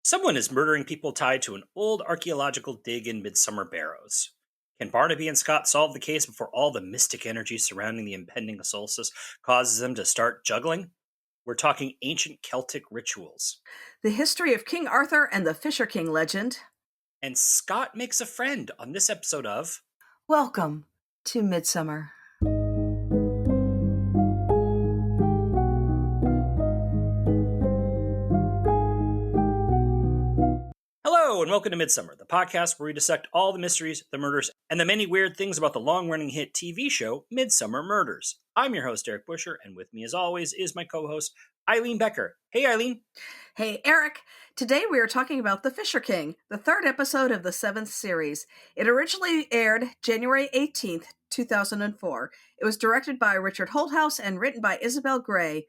Someone is murdering people tied to an old archaeological dig in Midsomer Barrows. Can Barnaby and Scott solve the case before all the mystic energy surrounding the impending solstice causes them to start juggling? We're talking ancient Celtic rituals. The history of King Arthur and the Fisher King legend. And Scott makes a friend on this episode of Welcome to Midsomer. Hello and welcome to Midsomer, the podcast where we dissect all the mysteries, the murders, and the many weird things about the long-running hit TV show Midsomer Murders. I'm your host, Eric Buscher, and with me as always is my co-host, Eileen Becker. Hey, Eileen. Hey, Eric. Today we are talking about The Fisher King, the third episode of the seventh series. It originally aired January 18th, 2004. It was directed by Richard Holthouse and written by Isabel Gray.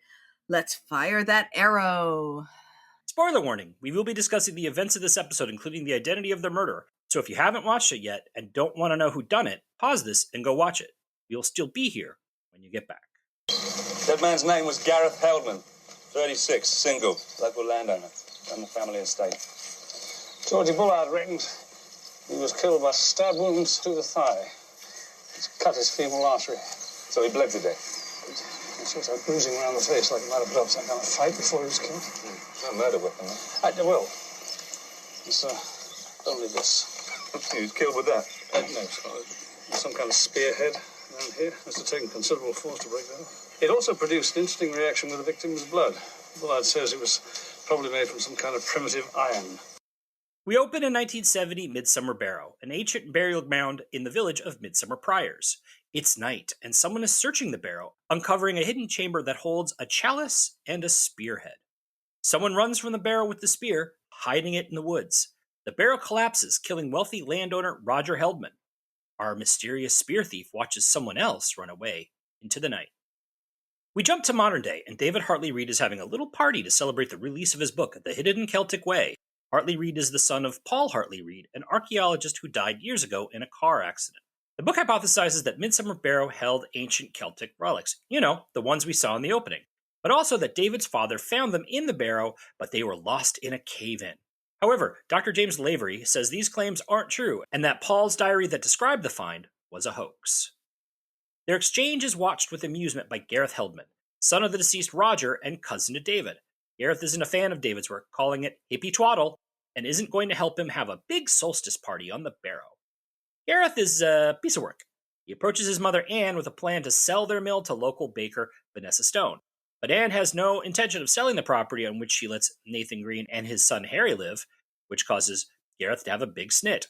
Let's fire that arrow. Spoiler warning, we will be discussing the events of this episode, including the identity of the murderer. So if you haven't watched it yet and don't want to know who done it, pause this and go watch it. You'll still be here when you get back. That man's name was Gareth Heldman, 36, single, local landowner, on the family estate. Georgie Bullard reckoned he was killed by stab wounds to the thigh. It's cut his femoral artery, so he bled to death. He sort of bruising around the face like he might have put up some kind of fight before he was killed. No murder weapon, though. Well, it's only this. He was killed with that? No, some kind of spearhead around here. Must have taken considerable force to break that off. It also produced an interesting reaction with the victim's blood. Bullard says it was probably made from some kind of primitive iron. We open in 1970 Midsomer Barrow, an ancient burial mound in the village of Midsomer Priors. It's night, and someone is searching the barrow, uncovering a hidden chamber that holds a chalice and a spearhead. Someone runs from the barrow with the spear, hiding it in the woods. The barrow collapses, killing wealthy landowner Roger Heldman. Our mysterious spear thief watches someone else run away into the night. We jump to modern day, and David Hartley Reid is having a little party to celebrate the release of his book, The Hidden Celtic Way. Hartley Reid is the son of Paul Hartley Reid, an archaeologist who died years ago in a car accident. The book hypothesizes that Midsomer Barrow held ancient Celtic relics, the ones we saw in the opening, but also that David's father found them in the barrow, but they were lost in a cave-in. However, Dr. James Lavery says these claims aren't true, and that Paul's diary that described the find was a hoax. Their exchange is watched with amusement by Gareth Heldman, son of the deceased Roger and cousin to David. Gareth isn't a fan of David's work, calling it hippie twaddle, and isn't going to help him have a big solstice party on the barrow. Gareth is a piece of work. He approaches his mother Anne with a plan to sell their mill to local baker Vanessa Stone. But Anne has no intention of selling the property on which she lets Nathan Green and his son Harry live, which causes Gareth to have a big snit.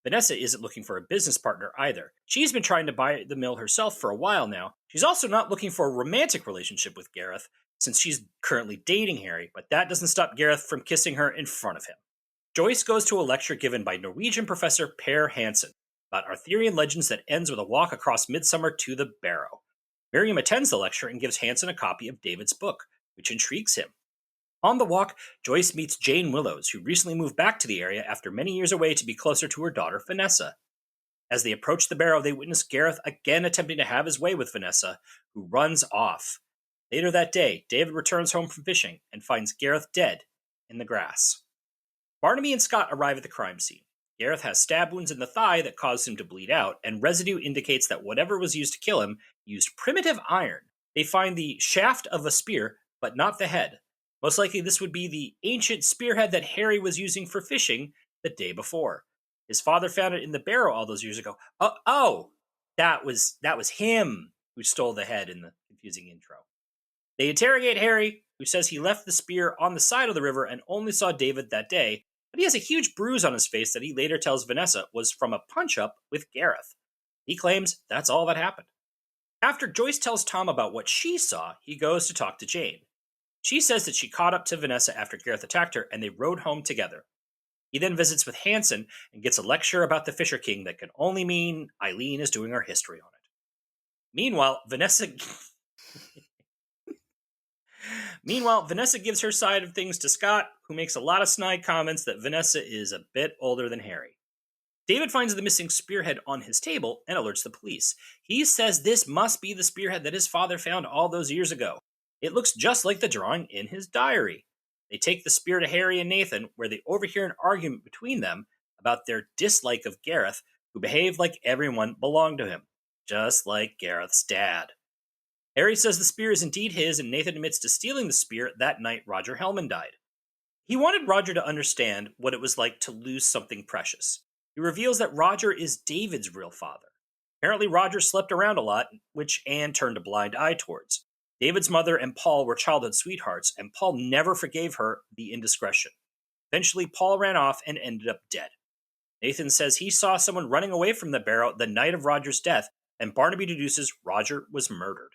Vanessa isn't looking for a business partner either. She's been trying to buy the mill herself for a while now. She's also not looking for a romantic relationship with Gareth, since she's currently dating Harry, but that doesn't stop Gareth from kissing her in front of him. Joyce goes to a lecture given by Norwegian professor Per Hansen about Arthurian legends that ends with a walk across Midsomer to the barrow. Miriam attends the lecture and gives Hansen a copy of David's book, which intrigues him. On the walk, Joyce meets Jane Willows, who recently moved back to the area after many years away to be closer to her daughter, Vanessa. As they approach the barrow, they witness Gareth again attempting to have his way with Vanessa, who runs off. Later that day, David returns home from fishing and finds Gareth dead in the grass. Barnaby and Scott arrive at the crime scene. Gareth has stab wounds in the thigh that caused him to bleed out, and residue indicates that whatever was used to kill him used primitive iron. They find the shaft of a spear, but not the head. Most likely this would be the ancient spearhead that Harry was using for fishing the day before. His father found it in the barrow all those years ago. That was him who stole the head in the confusing intro. They interrogate Harry, who says he left the spear on the side of the river and only saw David that day, but he has a huge bruise on his face that he later tells Vanessa was from a punch-up with Gareth. He claims that's all that happened. After Joyce tells Tom about what she saw, he goes to talk to Jane. She says that she caught up to Vanessa after Gareth attacked her, and they rode home together. He then visits with Hansen and gets a lecture about the Fisher King that can only mean Eileen is doing our history on it. Meanwhile, Vanessa gives her side of things to Scott, who makes a lot of snide comments that Vanessa is a bit older than Harry. David finds the missing spearhead on his table and alerts the police. He says this must be the spearhead that his father found all those years ago. It looks just like the drawing in his diary. They take the spear to Harry and Nathan, where they overhear an argument between them about their dislike of Gareth, who behaved like everyone belonged to him, just like Gareth's dad. Harry says the spear is indeed his, and Nathan admits to stealing the spear that night Roger Hellman died. He wanted Roger to understand what it was like to lose something precious. He reveals that Roger is David's real father. Apparently, Roger slept around a lot, which Anne turned a blind eye towards. David's mother and Paul were childhood sweethearts, and Paul never forgave her the indiscretion. Eventually, Paul ran off and ended up dead. Nathan says he saw someone running away from the barrow the night of Roger's death, and Barnaby deduces Roger was murdered.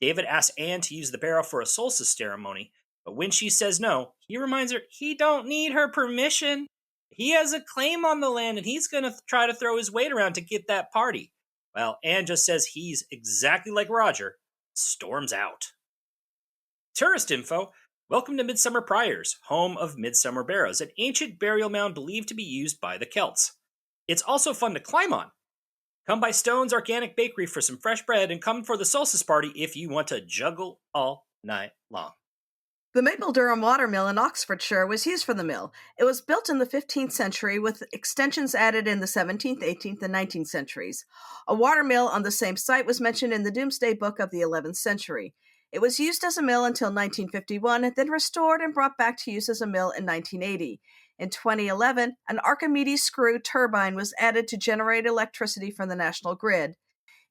David asks Anne to use the barrow for a solstice ceremony, but when she says no, he reminds her he don't need her permission. He has a claim on the land, and he's going to try to throw his weight around to get that party. Well, Anne just says he's exactly like Roger, storms out. Tourist info. Welcome to Midsomer Priors, home of Midsomer Barrows, an ancient burial mound believed to be used by the Celts. It's also fun to climb on. Come by Stone's Organic Bakery for some fresh bread, and come for the solstice party if you want to juggle all night long. The Maple Durham watermill in Oxfordshire was used for the mill. It was built in the 15th century with extensions added in the 17th, 18th, and 19th centuries. A watermill on the same site was mentioned in the Domesday Book of the 11th century. It was used as a mill until 1951, then restored and brought back to use as a mill in 1980. In 2011, an Archimedes screw turbine was added to generate electricity from the national grid.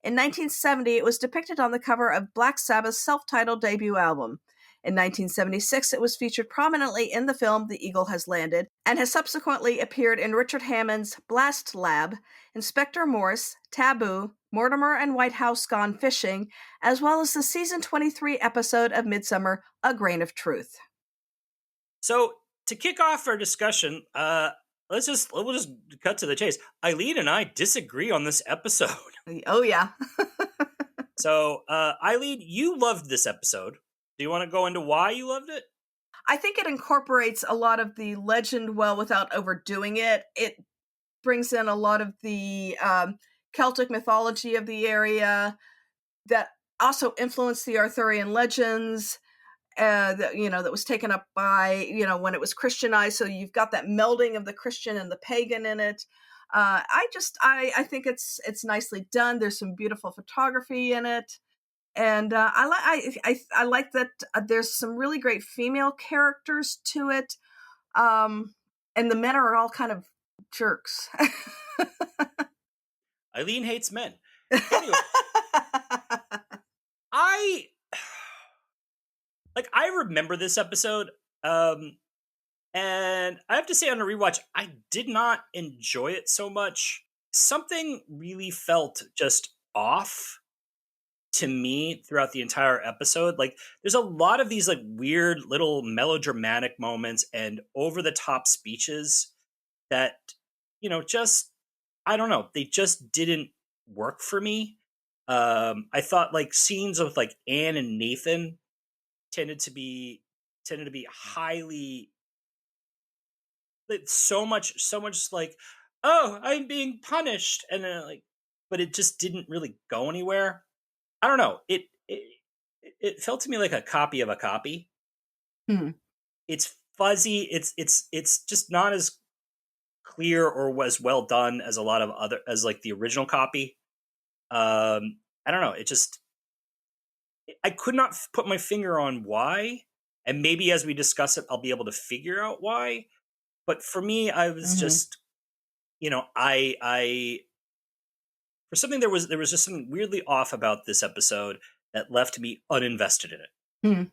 In 1970, it was depicted on the cover of Black Sabbath's self-titled debut album. In 1976, it was featured prominently in the film The Eagle Has Landed, and has subsequently appeared in Richard Hammond's Blast Lab, Inspector Morse, Taboo, Mortimer and Whitehouse Gone Fishing, as well as the season 23 episode of Midsomer, A Grain of Truth. So, to kick off our discussion, we'll just cut to the chase. Eileen and I disagree on this episode. Oh, yeah. So, Eileen, you loved this episode. Do you want to go into why you loved it? I think it incorporates a lot of the legend well without overdoing it. It brings in a lot of the Celtic mythology of the area that also influenced the Arthurian legends. That was taken up by, when it was Christianized. So you've got that melding of the Christian and the pagan in it. I think it's nicely done. There's some beautiful photography in it. And I like that there's some really great female characters to it. And the men are all kind of jerks. Eileen hates men. Anyway, I remember this episode, and I have to say on a rewatch, I did not enjoy it so much. Something really felt just off to me throughout the entire episode. There's a lot of these weird little melodramatic moments and over-the-top speeches that, just, I don't know, they just didn't work for me. I thought scenes with Anne and Nathan tended to be highly, so much oh, I'm being punished, and then but it just didn't really go anywhere. I don't know. It felt to me like a copy of a copy. It's fuzzy. It's just not as clear or was well done as a lot of as the original copy. I don't know. I could not put my finger on why, and maybe as we discuss it, I'll be able to figure out why. But for me, I was just, for something there was just something weirdly off about this episode that left me uninvested in it.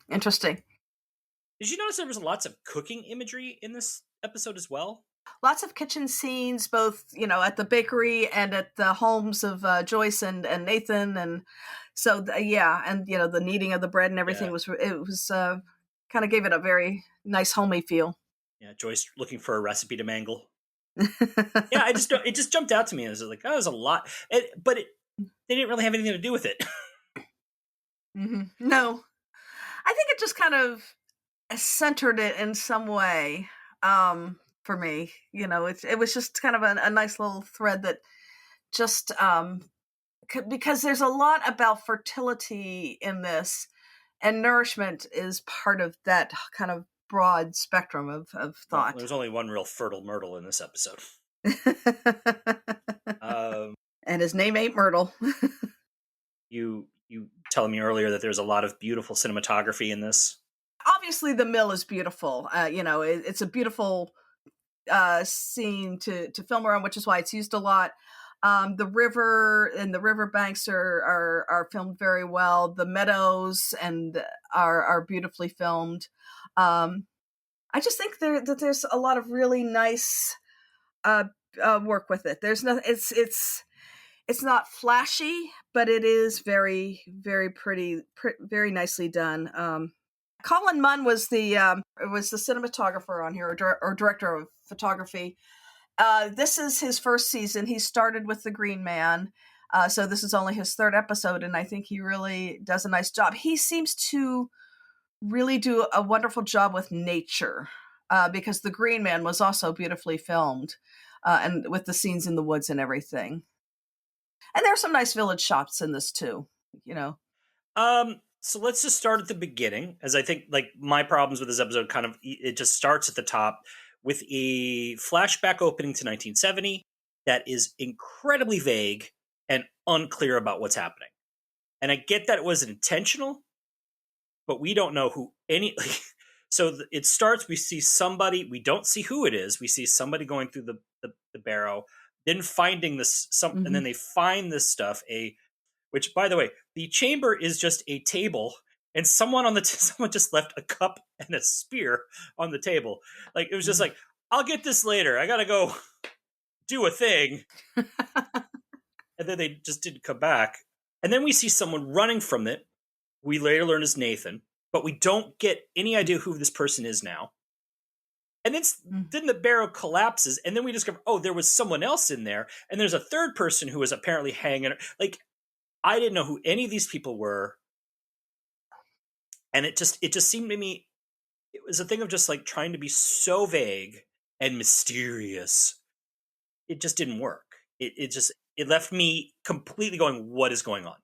Interesting. Did you notice there was lots of cooking imagery in this episode as well? Lots of kitchen scenes, both, at the bakery and at the homes of Joyce and Nathan. And so, and, the kneading of the bread and everything was kind of gave it a very nice homey feel. Yeah, Joyce looking for a recipe to mangle. Yeah, it just jumped out to me. I was like, oh, there's a lot. But they didn't really have anything to do with it. No. I think it just kind of centered it in some way. For me, it was just kind of a nice little thread that just, because there's a lot about fertility in this, and nourishment is part of that kind of broad spectrum of Well, thought. there's only one real fertile Myrtle in this episode. And his name ain't Myrtle. You telling me earlier that there's a lot of beautiful cinematography in this. Obviously, the mill is beautiful. It's a beautiful scene to film around, which is why it's used a lot. The river and the river banks are filmed very well. The meadows and are beautifully filmed. I just think that there's a lot of really nice work with it. There's nothing. It's not flashy, but it is very, very pretty, very nicely done. Colin Munn was the cinematographer on here, or director of photography. This is his first season. He started with The Green Man, so this is only his third episode, and I think he really does a nice job. He seems to really do a wonderful job with nature, because The Green Man was also beautifully filmed, and with the scenes in the woods and everything. And there's some nice village shots in this too, So let's just start at the beginning, as I think like my problems with this episode kind of, it just starts at the top with a flashback opening to 1970 that is incredibly vague and unclear about what's happening. And I get that it wasn't intentional, but we don't know who any. So it starts, we see somebody, we don't see who it is. We see somebody going through the barrow, then finding this, Mm-hmm. and then they find this stuff, which, by the way, the chamber is just a table, and someone someone just left a cup and a spear on the table. Like, it was just like, I'll get this later. I gotta go do a thing. And then they just didn't come back. And then we see someone running from it. We later learn is Nathan, but we don't get any idea who this person is now. And then the barrow collapses, and then we discover, oh, there was someone else in there, and there's a third person who was apparently hanging. Like, I didn't know who any of these people were, and it just seemed to me, it was a thing of just like trying to be so vague and mysterious. It just didn't work. It left me completely going, what is going on?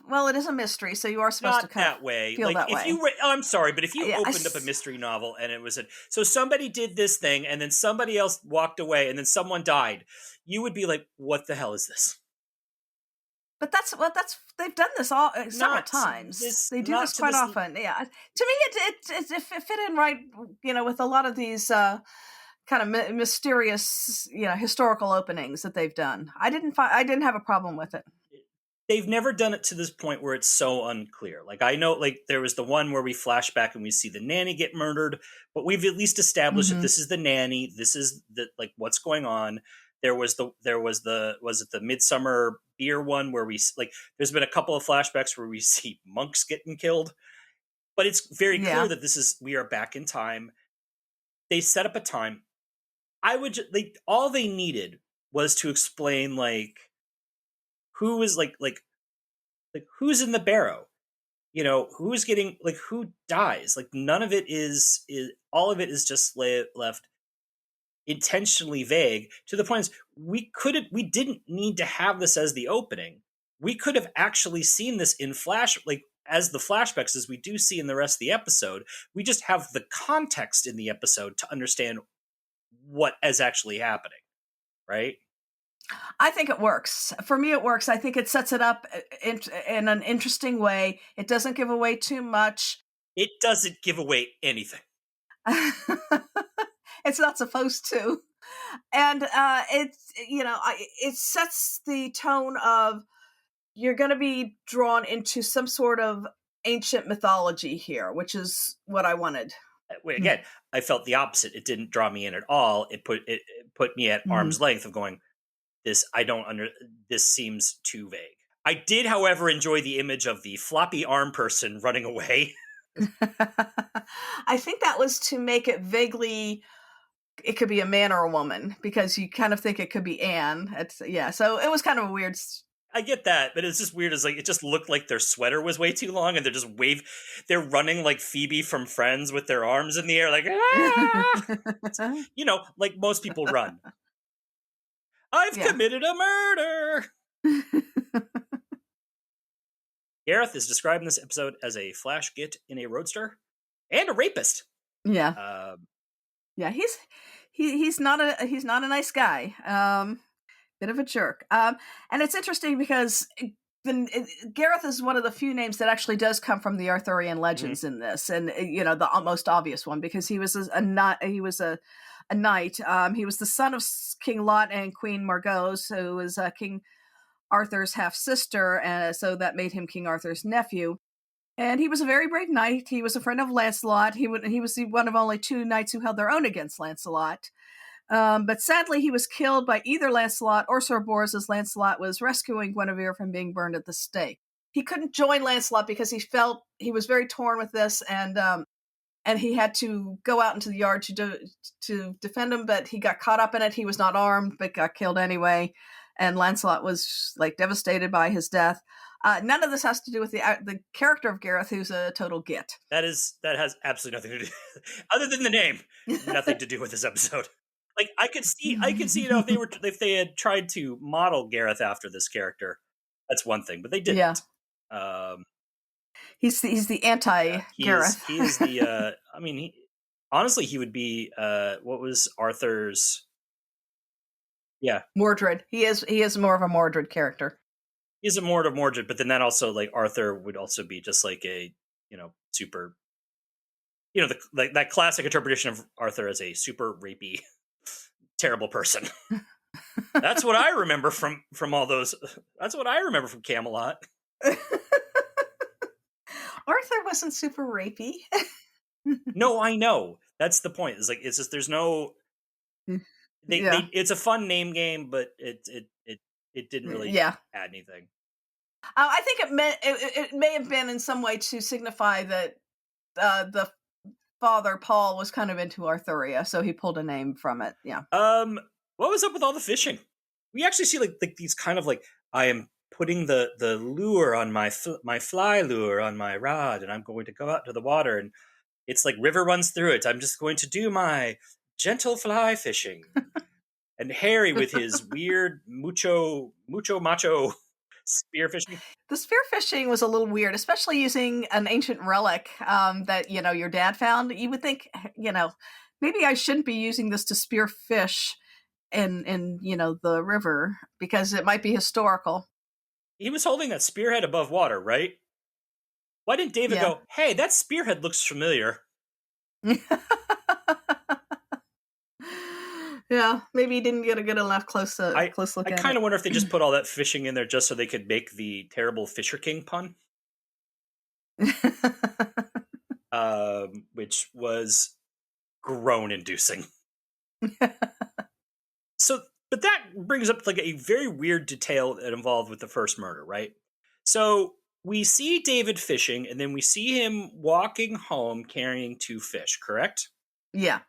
Well, it is a mystery, so you are supposed to kind that way. feel Like, that if way. you I'm sorry, but if you Yeah, opened up a mystery novel and it was so somebody did this thing and then somebody else walked away and then someone died, you would be like, what the hell is this? But they've done this all several times. They do this quite often. Yeah, to me, it fit in right, with a lot of these kind of mysterious, historical openings that they've done. I didn't have a problem with it. They've never done it to this point where it's so unclear. Like, I know, like, there was the one where we flash back and we see the nanny get murdered, but we've at least established that this is the nanny. This is like what's going on. Was it the Midsummer beer one where there's been a couple of flashbacks where we see monks getting killed, but it's very clear that we are back in time. They set up a time. All they needed was to explain, like, who is like who's in the barrow, who's getting, like, who dies. Like, none of it is all of it is just left intentionally vague, to the point we didn't need to have this as the opening. We could have actually seen this in as the flashbacks, as we do see in the rest of the episode. We just have the context in the episode to understand what is actually happening, right? I think it works. For me, it works. I think it sets it up in an interesting way. It doesn't give away too much. It doesn't give away anything. It's not supposed to. And it sets the tone of, you're going to be drawn into some sort of ancient mythology here, which is what I wanted. Again, I felt the opposite. It didn't draw me in at all. It put me at arm's length of going, this seems too vague. I did, however, enjoy the image of the floppy arm person running away. I think that was to make it vaguely, it could be a man or a woman, because you kind of think it could be Anne. So it was kind of a weird. I get that, but it's just weird. It's like, it just looked like their sweater was way too long, and they're running like Phoebe from Friends with their arms in the air, like, ah! Like most people run. I've committed a murder. Gareth is describing this episode as a flash git in a roadster and a rapist. Yeah. Um, Yeah, he's not a nice guy. Bit of a jerk. And it's interesting because Gareth is one of the few names that actually does come from the Arthurian mhm. legends in this, and the most obvious one because he was a knight. He was the son of King Lot and Queen Margaux, who was King Arthur's half sister, so that made him King Arthur's nephew. And he was a very brave knight. He was a friend of Lancelot. He was one of only two knights who held their own against Lancelot. But sadly, he was killed by either Lancelot or Sir Bors as Lancelot was rescuing Guinevere from being burned at the stake. He couldn't join Lancelot because he felt he was very torn with this, and he had to go out into the yard to defend him. But he got caught up in it. He was not armed, but got killed anyway. And Lancelot was like devastated by his death. None of this has to do with the character of Gareth, who's a total git. That has absolutely nothing to do, other than the name, nothing to do with this episode. Like I could see, if they had tried to model Gareth after this character, that's one thing, but they didn't. Yeah. Um, he's the anti Gareth. He is the. I mean, honestly, he would be. What was Arthur's? Yeah, Mordred. He is more of a Mordred character. He's a Mordred, but then that also like Arthur would also be just like a super. That classic interpretation of Arthur as a super rapey, terrible person. That's what I remember from all those. That's what I remember from Camelot. Arthur wasn't super rapey. No, I know. That's the point. It's just there's no. It's a fun name game, but it didn't really add anything. I think it may have been in some way to signify that the father Paul was kind of into Arthuria, so he pulled a name from it. Yeah. What was up with all the fishing? We actually see like these kind of like I am putting the lure on my fly lure on my rod, and I'm going to go out to the water, and it's like river runs through it. I'm just going to do my gentle fly fishing. And Harry with his weird mucho macho spear fishing. The spear fishing was a little weird, especially using an ancient relic that your dad found. You would think, maybe I shouldn't be using this to spear fish in the river because it might be historical. He was holding that spearhead above water, right? Why didn't David go, hey, that spearhead looks familiar? Yeah, maybe he didn't get a good enough close look at it. I kind of wonder if they just put all that fishing in there just so they could make the terrible Fisher King pun. Which was groan-inducing. But that brings up like a very weird detail that involved with the first murder, right? So we see David fishing, and then we see him walking home carrying two fish, correct? Yeah.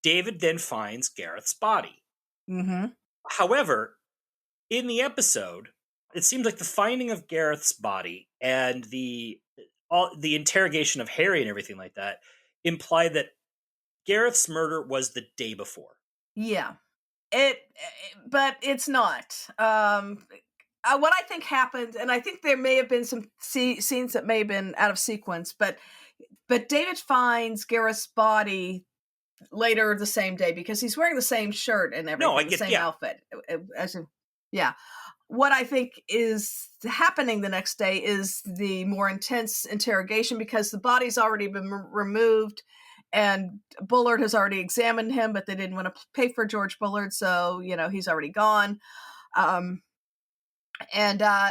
David then finds Gareth's body. Mm-hmm. However, in the episode, it seems like the finding of Gareth's body and the interrogation of Harry and everything like that imply that Gareth's murder was the day before. Yeah. But it's not. What I think happened, and I think there may have been some scenes that may have been out of sequence, but David finds Gareth's body later the same day because he's wearing the same shirt and everything, the same outfit. What I think is happening the next day is the more intense interrogation because the body's already been removed and Bullard has already examined him, but they didn't want to pay for George Bullard, so he's already gone.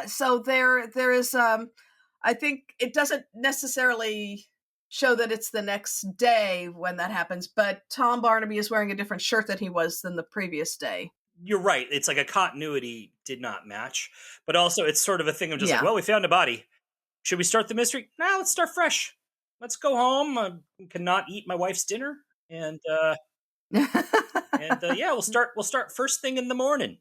So there is I think it doesn't necessarily show that it's the next day when that happens, but Tom Barnaby is wearing a different shirt than he was than the previous day. You're right. It's like a continuity did not match, but also it's sort of a thing of just like, well, we found a body. Should we start the mystery? Nah, let's start fresh. Let's go home. I cannot eat my wife's dinner, and we'll start first thing in the morning.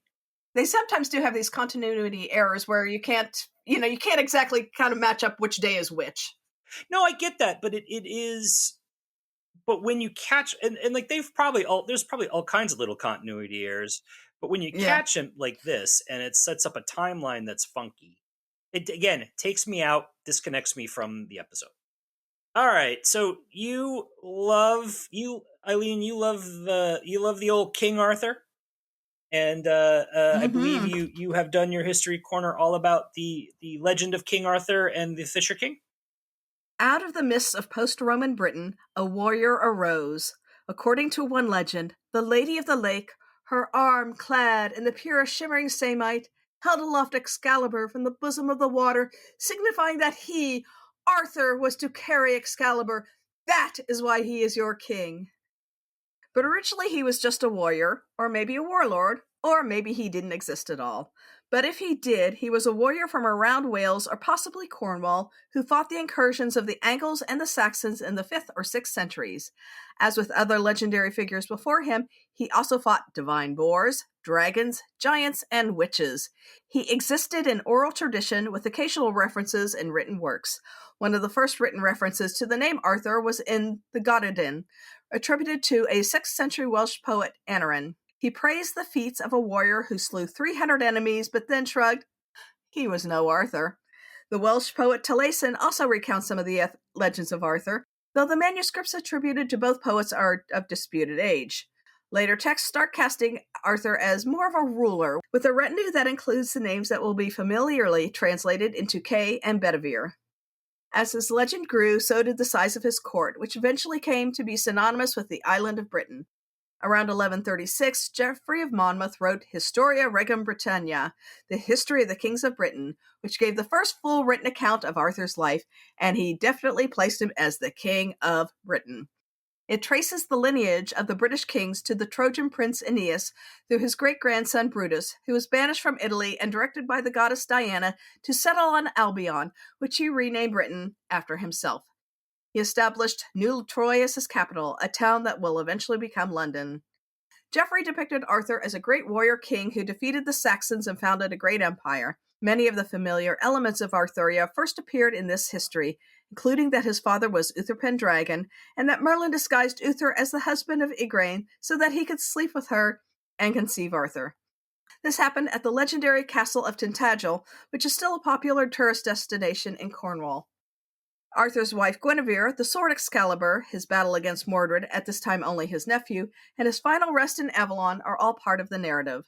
They sometimes do have these continuity errors where you can't exactly kind of match up which day is which. No, I get that, but it is. But when you catch and like there's probably all kinds of little continuity errors. But when you catch him like this, and it sets up a timeline that's funky, it again takes me out, disconnects me from the episode. All right, so Eileen, you love the old King Arthur, and I believe Mm-hmm. you have done your history corner all about the legend of King Arthur and the Fisher King. Out of the mists of post-Roman Britain, a warrior arose. According to one legend, the Lady of the Lake, her arm clad in the purest shimmering samite, held aloft Excalibur from the bosom of the water, signifying that he, Arthur, was to carry Excalibur. That is why he is your king. But originally he was just a warrior, or maybe a warlord, or maybe he didn't exist at all. But if he did, he was a warrior from around Wales or possibly Cornwall who fought the incursions of the Angles and the Saxons in the 5th or 6th centuries. As with other legendary figures before him, he also fought divine boars, dragons, giants, and witches. He existed in oral tradition with occasional references in written works. One of the first written references to the name Arthur was in the Gododin, attributed to a 6th century Welsh poet, Aneurin. He praised the feats of a warrior who slew 300 enemies, but then shrugged, he was no Arthur. The Welsh poet Taliesin also recounts some of the legends of Arthur, though the manuscripts attributed to both poets are of disputed age. Later texts start casting Arthur as more of a ruler, with a retinue that includes the names that will be familiarly translated into Kay and Bedivere. As his legend grew, so did the size of his court, which eventually came to be synonymous with the island of Britain. Around 1136, Geoffrey of Monmouth wrote Historia Regum Britannia, the history of the kings of Britain, which gave the first full written account of Arthur's life, and he definitely placed him as the king of Britain. It traces the lineage of the British kings to the Trojan prince Aeneas through his great-grandson Brutus, who was banished from Italy and directed by the goddess Diana to settle on Albion, which he renamed Britain after himself. He established New Troy as his capital, a town that will eventually become London. Geoffrey depicted Arthur as a great warrior king who defeated the Saxons and founded a great empire. Many of the familiar elements of Arthuria first appeared in this history, including that his father was Uther Pendragon, and that Merlin disguised Uther as the husband of Igraine so that he could sleep with her and conceive Arthur. This happened at the legendary castle of Tintagel, which is still a popular tourist destination in Cornwall. Arthur's wife Guinevere, the sword Excalibur, his battle against Mordred, at this time only his nephew, and his final rest in Avalon are all part of the narrative.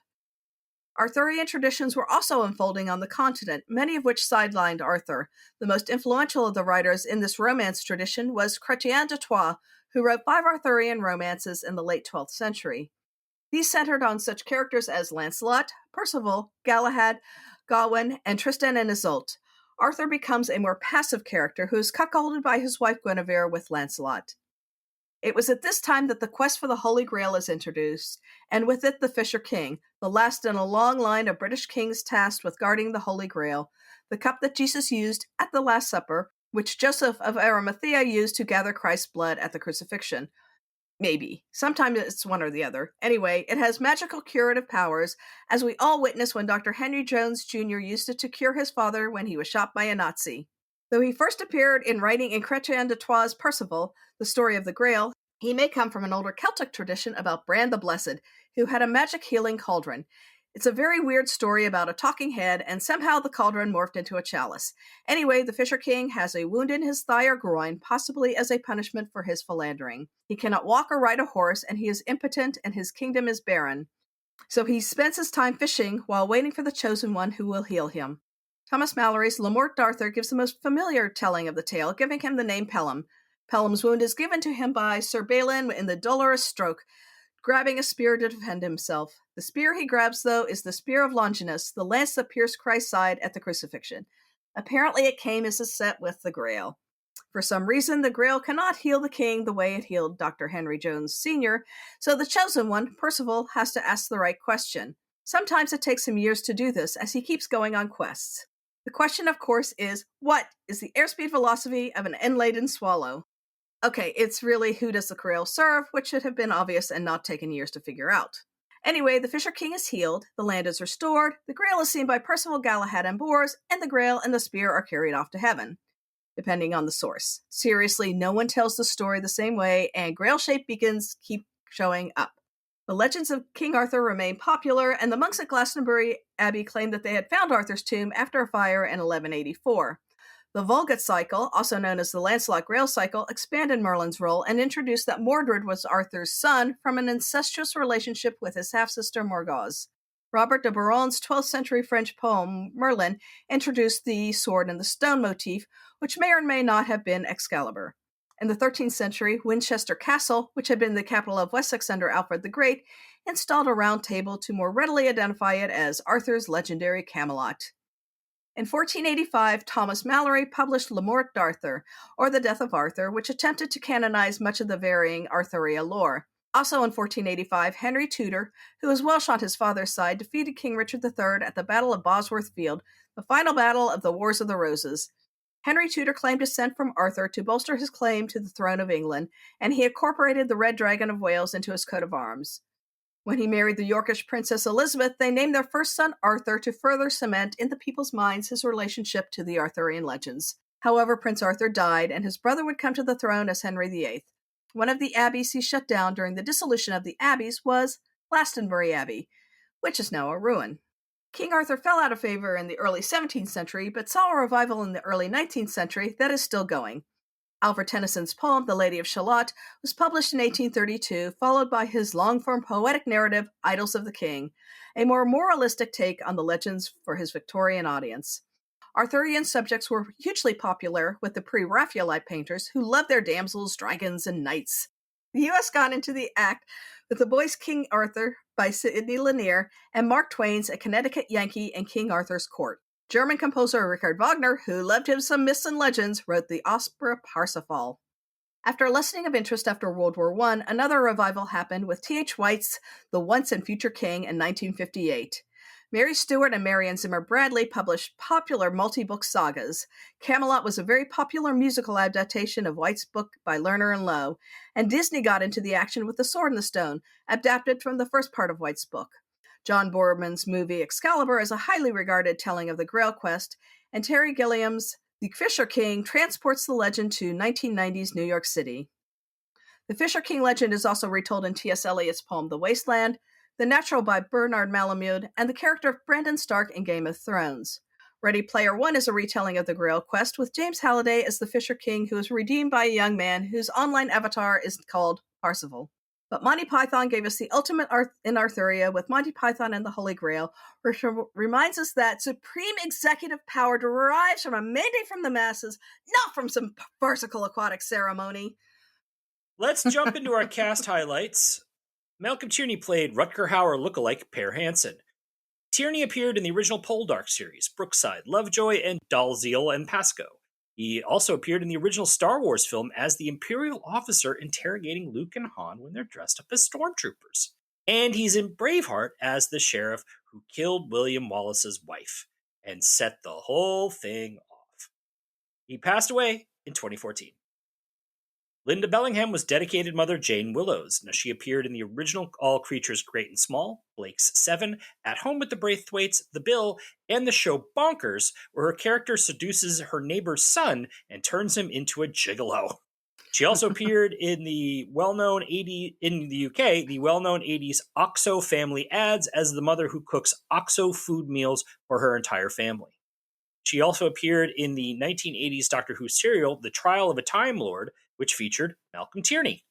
Arthurian traditions were also unfolding on the continent, many of which sidelined Arthur. The most influential of the writers in this romance tradition was Chrétien de Troyes, who wrote 5 Arthurian romances in the late 12th century. These centered on such characters as Lancelot, Percival, Galahad, Gawain, and Tristan and Isolde. Arthur becomes a more passive character who is cuckolded by his wife Guinevere with Lancelot. It was at this time that the quest for the Holy Grail is introduced, and with it the Fisher King, the last in a long line of British kings tasked with guarding the Holy Grail, the cup that Jesus used at the Last Supper, which Joseph of Arimathea used to gather Christ's blood at the crucifixion. Maybe. Sometimes it's one or the other. Anyway, it has magical curative powers, as we all witnessed when Dr. Henry Jones Jr. used it to cure his father when he was shot by a Nazi. Though he first appeared in writing in Chrétien de Troyes' Percival, the story of the Grail, he may come from an older Celtic tradition about Bran the Blessed, who had a magic healing cauldron. It's a very weird story about a talking head, and somehow the cauldron morphed into a chalice. Anyway, the Fisher King has a wound in his thigh or groin, possibly as a punishment for his philandering. He cannot walk or ride a horse, and he is impotent, and his kingdom is barren. So he spends his time fishing while waiting for the chosen one who will heal him. Thomas Mallory's Le Morte d'Arthur gives the most familiar telling of the tale, giving him the name Pelham. Pelham's wound is given to him by Sir Balin in the dolorous stroke, grabbing a spear to defend himself. The spear he grabs, though, is the spear of Longinus, the lance that pierced Christ's side at the crucifixion. Apparently it came as a set with the Grail. For some reason, the Grail cannot heal the king the way it healed Dr. Henry Jones Sr., so the chosen one, Percival, has to ask the right question. Sometimes it takes him years to do this, as he keeps going on quests. The question, of course, is, what is the airspeed velocity of an end-laden swallow? Okay, it's really who does the Grail serve, which should have been obvious and not taken years to figure out. Anyway, the Fisher King is healed, the land is restored, the Grail is seen by Percival, Galahad, and Bors, and the Grail and the spear are carried off to heaven, depending on the source. Seriously, no one tells the story the same way, and Grail-shaped beacons keep showing up. The legends of King Arthur remain popular, and the monks at Glastonbury Abbey claimed that they had found Arthur's tomb after a fire in 1184. The Vulgate cycle, also known as the Lancelot Grail cycle, expanded Merlin's role and introduced that Mordred was Arthur's son from an incestuous relationship with his half-sister Morgause. Robert de Boron's 12th century French poem Merlin introduced the sword and the stone motif, which may or may not have been Excalibur. In the 13th century, Winchester Castle, which had been the capital of Wessex under Alfred the Great, installed a round table to more readily identify it as Arthur's legendary Camelot. In 1485, Thomas Malory published Le Mort d'Arthur, or The Death of Arthur, which attempted to canonize much of the varying Arthuria lore. Also in 1485, Henry Tudor, who was Welsh on his father's side, defeated King Richard III at the Battle of Bosworth Field, the final battle of the Wars of the Roses. Henry Tudor claimed descent from Arthur to bolster his claim to the throne of England, and he incorporated the Red Dragon of Wales into his coat of arms. When he married the Yorkish Princess Elizabeth, they named their first son Arthur to further cement in the people's minds his relationship to the Arthurian legends. However, Prince Arthur died, and his brother would come to the throne as Henry VIII. One of the abbeys he shut down during the dissolution of the abbeys was Glastonbury Abbey, which is now a ruin. King Arthur fell out of favor in the early 17th century, but saw a revival in the early 19th century that is still going. Alfred Tennyson's poem, The Lady of Shalott, was published in 1832, followed by his long-form poetic narrative, Idylls of the King, a more moralistic take on the legends for his Victorian audience. Arthurian subjects were hugely popular with the pre-Raphaelite painters who loved their damsels, dragons, and knights. The U.S. got into the act with The Boy's King Arthur by Sidney Lanier and Mark Twain's A Connecticut Yankee in King Arthur's Court. German composer Richard Wagner, who loved him some myths and legends, wrote the opera Parsifal. After a lessening of interest after World War I, another revival happened with T.H. White's The Once and Future King in 1958. Mary Stuart and Marion Zimmer Bradley published popular multi-book sagas. Camelot was a very popular musical adaptation of White's book by Lerner and Loewe, and Disney got into the action with The Sword and the Stone, adapted from the first part of White's book. John Boorman's movie Excalibur is a highly regarded telling of the Grail quest, and Terry Gilliam's The Fisher King transports the legend to 1990s New York City. The Fisher King legend is also retold in T.S. Eliot's poem The Wasteland, The Natural by Bernard Malamud, and the character of Brandon Stark in Game of Thrones. Ready Player One is a retelling of the Grail quest with James Halliday as the Fisher King who is redeemed by a young man whose online avatar is called Parsifal. But Monty Python gave us the ultimate in Arthuria with Monty Python and the Holy Grail, which reminds us that supreme executive power derives from a mandate from the masses, not from some farcical aquatic ceremony. Let's jump into our cast highlights. Malcolm Tierney played Rutger Hauer lookalike Per Hansen. Tierney appeared in the original Poldark series, Brookside, Lovejoy, and Dalziel and Pasco. He also appeared in the original Star Wars film as the Imperial officer interrogating Luke and Han when they're dressed up as stormtroopers. And he's in Braveheart as the sheriff who killed William Wallace's wife and set the whole thing off. He passed away in 2014. Linda Bellingham was dedicated mother Jane Willows. Now, she appeared in the original All Creatures Great and Small, Blake's Seven, At Home with the Braithwaites, The Bill, and the show Bonkers, where her character seduces her neighbor's son and turns him into a gigolo. She also appeared in the well-known in the UK, the well-known 80s OXO family ads as the mother who cooks OXO food meals for her entire family. She also appeared in the 1980s Doctor Who serial, The Trial of a Time Lord, which featured Malcolm Tierney.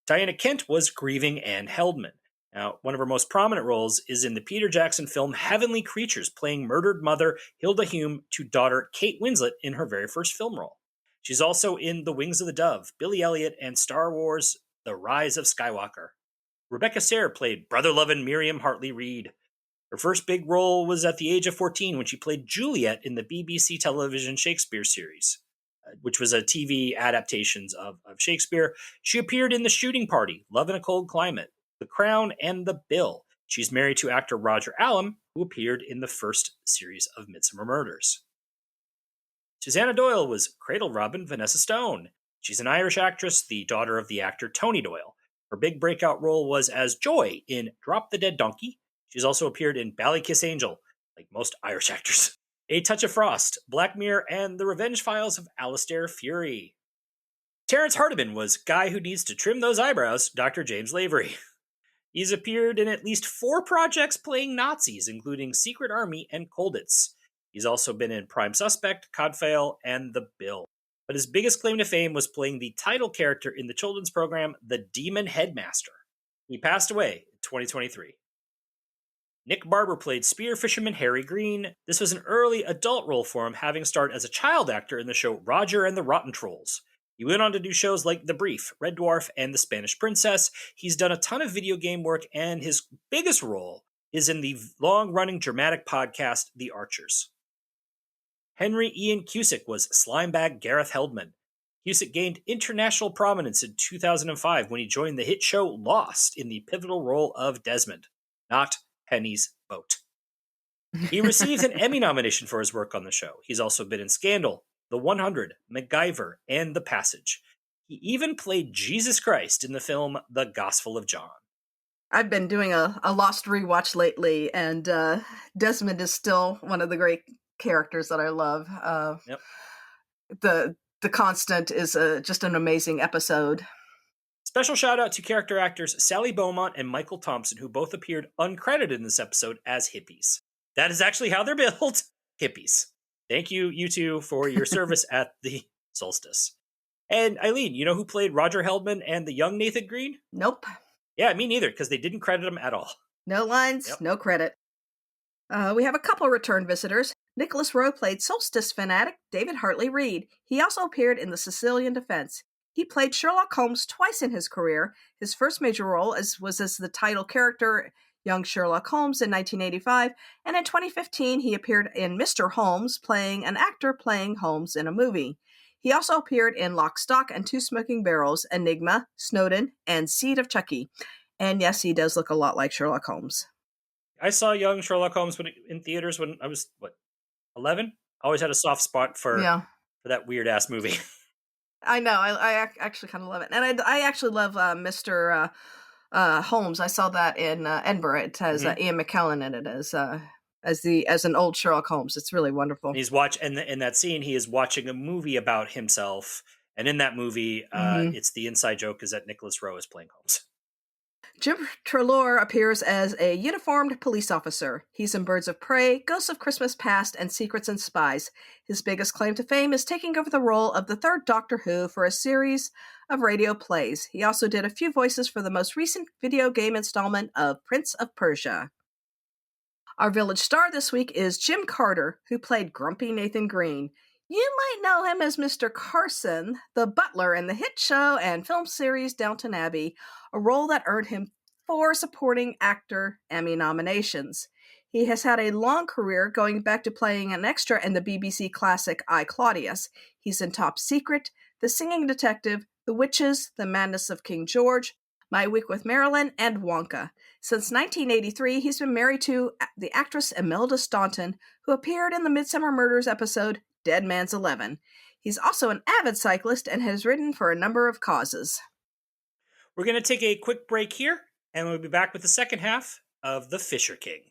Diana Kent was grieving Anne Heldman. Now, one of her most prominent roles is in the Peter Jackson film Heavenly Creatures, playing murdered mother Hilda Hume to daughter Kate Winslet in her very first film role. She's also in The Wings of the Dove, Billy Elliot, and Star Wars The Rise of Skywalker. Rebecca Sayre played brother-loving Miriam Hartley Reid. Her first big role was at the age of 14 when she played Juliet in the BBC television Shakespeare series, which was a TV adaptation of Shakespeare. She appeared in The Shooting Party, Love in a Cold Climate, The Crown, and The Bill. She's married to actor Roger Allam, who appeared in the first series of Midsomer Murders. Susanna Doyle was Cradle Robin Vanessa Stone. She's an Irish actress, the daughter of the actor Tony Doyle. Her big breakout role was as Joy in Drop the Dead Donkey. She's also appeared in Ballykiss Angel, like most Irish actors. A Touch of Frost, Black Mirror, and The Revenge Files of Alistair Fury. Terrence Hardiman was Guy Who Needs to Trim Those Eyebrows, Dr. James Lavery. He's appeared in at least 4 projects playing Nazis, including Secret Army and Colditz. He's also been in Prime Suspect, Codfail, and The Bill. But his biggest claim to fame was playing the title character in the children's program, The Demon Headmaster. He passed away in 2023. Nick Barber played spear fisherman Harry Green. This was an early adult role for him, having starred as a child actor in the show Roger and the Rotten Trolls. He went on to do shows like The Brief, Red Dwarf, and The Spanish Princess. He's done a ton of video game work, and his biggest role is in the long-running dramatic podcast The Archers. Henry Ian Cusick was Slimebag Gareth Heldman. Cusick gained international prominence in 2005 when he joined the hit show Lost in the pivotal role of Desmond, not Penny's boat. He received an Emmy nomination for his work on the show. He's also been in Scandal, The 100, MacGyver, and The Passage. He even played Jesus Christ in the film The Gospel of John. I've been doing a Lost rewatch lately, and Desmond is still one of the great characters that I love. Yep. The Constant is just an amazing episode. Special shout out to character actors Sally Beaumont and Michael Thompson, who both appeared uncredited in this episode as hippies. That is actually how they're billed. Hippies. Thank you, you two, for your service at the solstice. And Eileen, you know who played Roger Heldman and the young Nathan Green? Nope. Yeah, me neither, because they didn't credit him at all. No lines, Yep. No credit. We have a couple return visitors. Nicholas Rowe played Solstice fanatic David Hartley Reed. He also appeared in The Sicilian Defense. He played Sherlock Holmes twice in his career. His first major role was as the title character, young Sherlock Holmes, in 1985, and in 2015 he appeared in Mr. Holmes, playing an actor playing Holmes in a movie. He also appeared in Lock, Stock, and Two Smoking Barrels, Enigma, Snowden, and Seed of Chucky. And yes, he does look a lot like Sherlock Holmes. I saw young Sherlock Holmes in theaters when I was, 11? I always had a soft spot for that weird-ass movie. I know. I actually kind of love it. And I actually love Mr. Holmes. I saw that in Edinburgh. It has Ian McKellen in it as an old Sherlock Holmes. It's really wonderful. He's in that scene, he is watching a movie about himself. And in that movie, it's the inside joke is that Nicholas Rowe is playing Holmes. Jim Treloar appears as a uniformed police officer. He's in Birds of Prey, Ghosts of Christmas Past, and Secrets and Spies. His biggest claim to fame is taking over the role of the third Doctor Who for a series of radio plays. He also did a few voices for the most recent video game installment of Prince of Persia. Our village star this week is Jim Carter, who played Grumpy Nathan Green. You might know him as Mr. Carson, the butler in the hit show and film series Downton Abbey, a role that earned him 4 supporting actor Emmy nominations. He has had a long career, going back to playing an extra in the BBC classic I, Claudius. He's in Top Secret, The Singing Detective, The Witches, The Madness of King George, My Week with Marilyn, and Wonka. Since 1983, he's been married to the actress Imelda Staunton, who appeared in the Midsomer Murders episode Dead Man's 11. He's also an avid cyclist and has ridden for a number of causes. We're going to take a quick break here, and we'll be back with the second half of The Fisher King.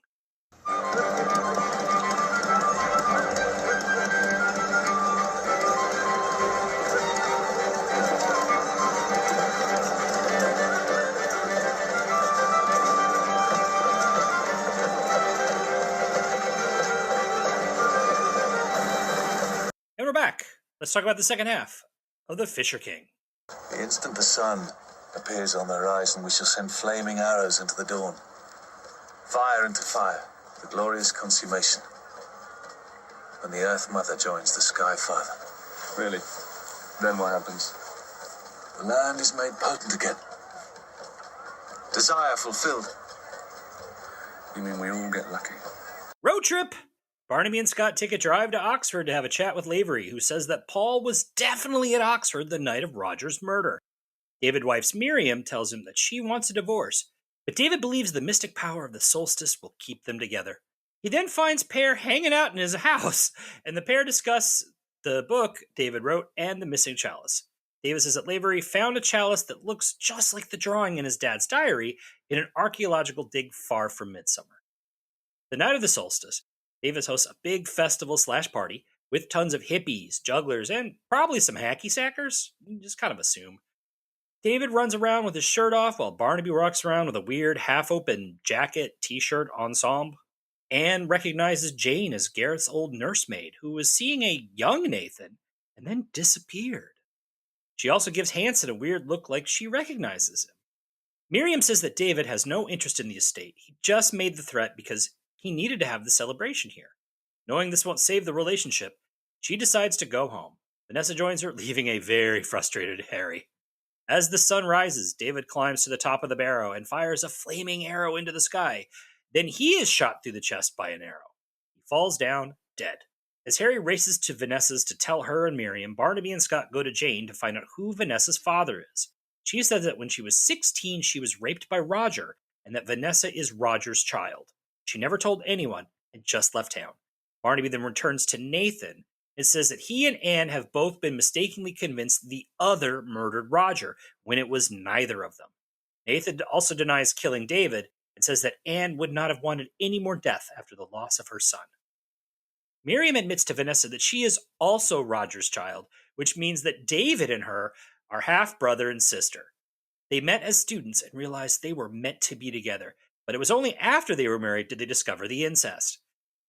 And we're back. Let's talk about the second half of The Fisher King. The instant the sun appears on the horizon, we shall send flaming arrows into the dawn. Fire into fire, the glorious consummation. When the Earth Mother joins the Sky Father. Really? Then what happens? The land is made potent again. Desire fulfilled. You mean we all get lucky? Road trip! Barnaby and Scott take a drive to Oxford to have a chat with Lavery, who says that Paul was definitely at Oxford the night of Roger's murder. David's wife Miriam tells him that she wants a divorce, but David believes the mystic power of the solstice will keep them together. He then finds Pear hanging out in his house, and the pair discuss the book David wrote and the missing chalice. David says that Lavery found a chalice that looks just like the drawing in his dad's diary in an archaeological dig far from Midsomer. The night of the solstice, Davis hosts a big festival/party with tons of hippies, jugglers, and probably some hacky sackers. You just kind of assume. David runs around with his shirt off while Barnaby walks around with a weird half-open jacket t-shirt ensemble. Anne recognizes Jane as Gareth's old nursemaid, who was seeing a young Nathan and then disappeared. She also gives Hanson a weird look like she recognizes him. Miriam says that David has no interest in the estate. He just made the threat because he needed to have the celebration here. Knowing this won't save the relationship, she decides to go home. Vanessa joins her, leaving a very frustrated Harry. As the sun rises, David climbs to the top of the barrow and fires a flaming arrow into the sky. Then he is shot through the chest by an arrow. He falls down, dead. As Harry races to Vanessa's to tell her and Miriam, Barnaby and Scott go to Jane to find out who Vanessa's father is. She says that when she was 16, she was raped by Roger, and that Vanessa is Roger's child. She never told anyone and just left town. Barnaby then returns to Nathan and says that he and Anne have both been mistakenly convinced the other murdered Roger, when it was neither of them. Nathan also denies killing David and says that Anne would not have wanted any more death after the loss of her son. Miriam admits to Vanessa that she is also Roger's child, which means that David and her are half-brother and sister. They met as students and realized they were meant to be together, but it was only after they were married did they discover the incest.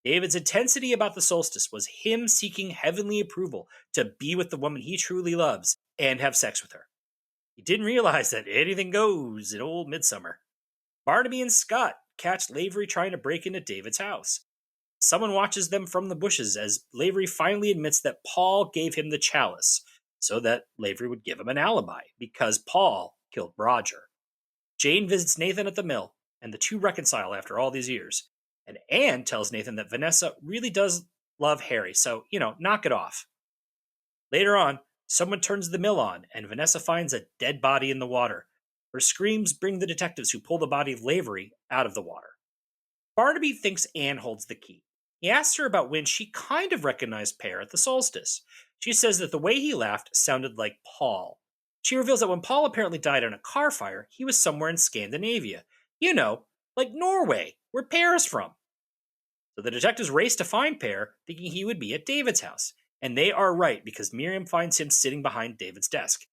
David's intensity about the solstice was him seeking heavenly approval to be with the woman he truly loves and have sex with her. He didn't realize that anything goes in old Midsomer. Barnaby and Scott catch Lavery trying to break into David's house. Someone watches them from the bushes as Lavery finally admits that Paul gave him the chalice so that Lavery would give him an alibi because Paul killed Roger. Jane visits Nathan at the mill, and the two reconcile after all these years. And Anne tells Nathan that Vanessa really does love Harry, so, knock it off. Later on, someone turns the mill on, and Vanessa finds a dead body in the water. Her screams bring the detectives who pull the body of Lavery out of the water. Barnaby thinks Anne holds the key. He asks her about when she kind of recognized Pear at the solstice. She says that the way he laughed sounded like Paul. She reveals that when Paul apparently died in a car fire, he was somewhere in Scandinavia. Like Norway, where Pear is from. So the detectives race to find Pear, thinking he would be at David's house. And they are right, because Miriam finds him sitting behind David's desk.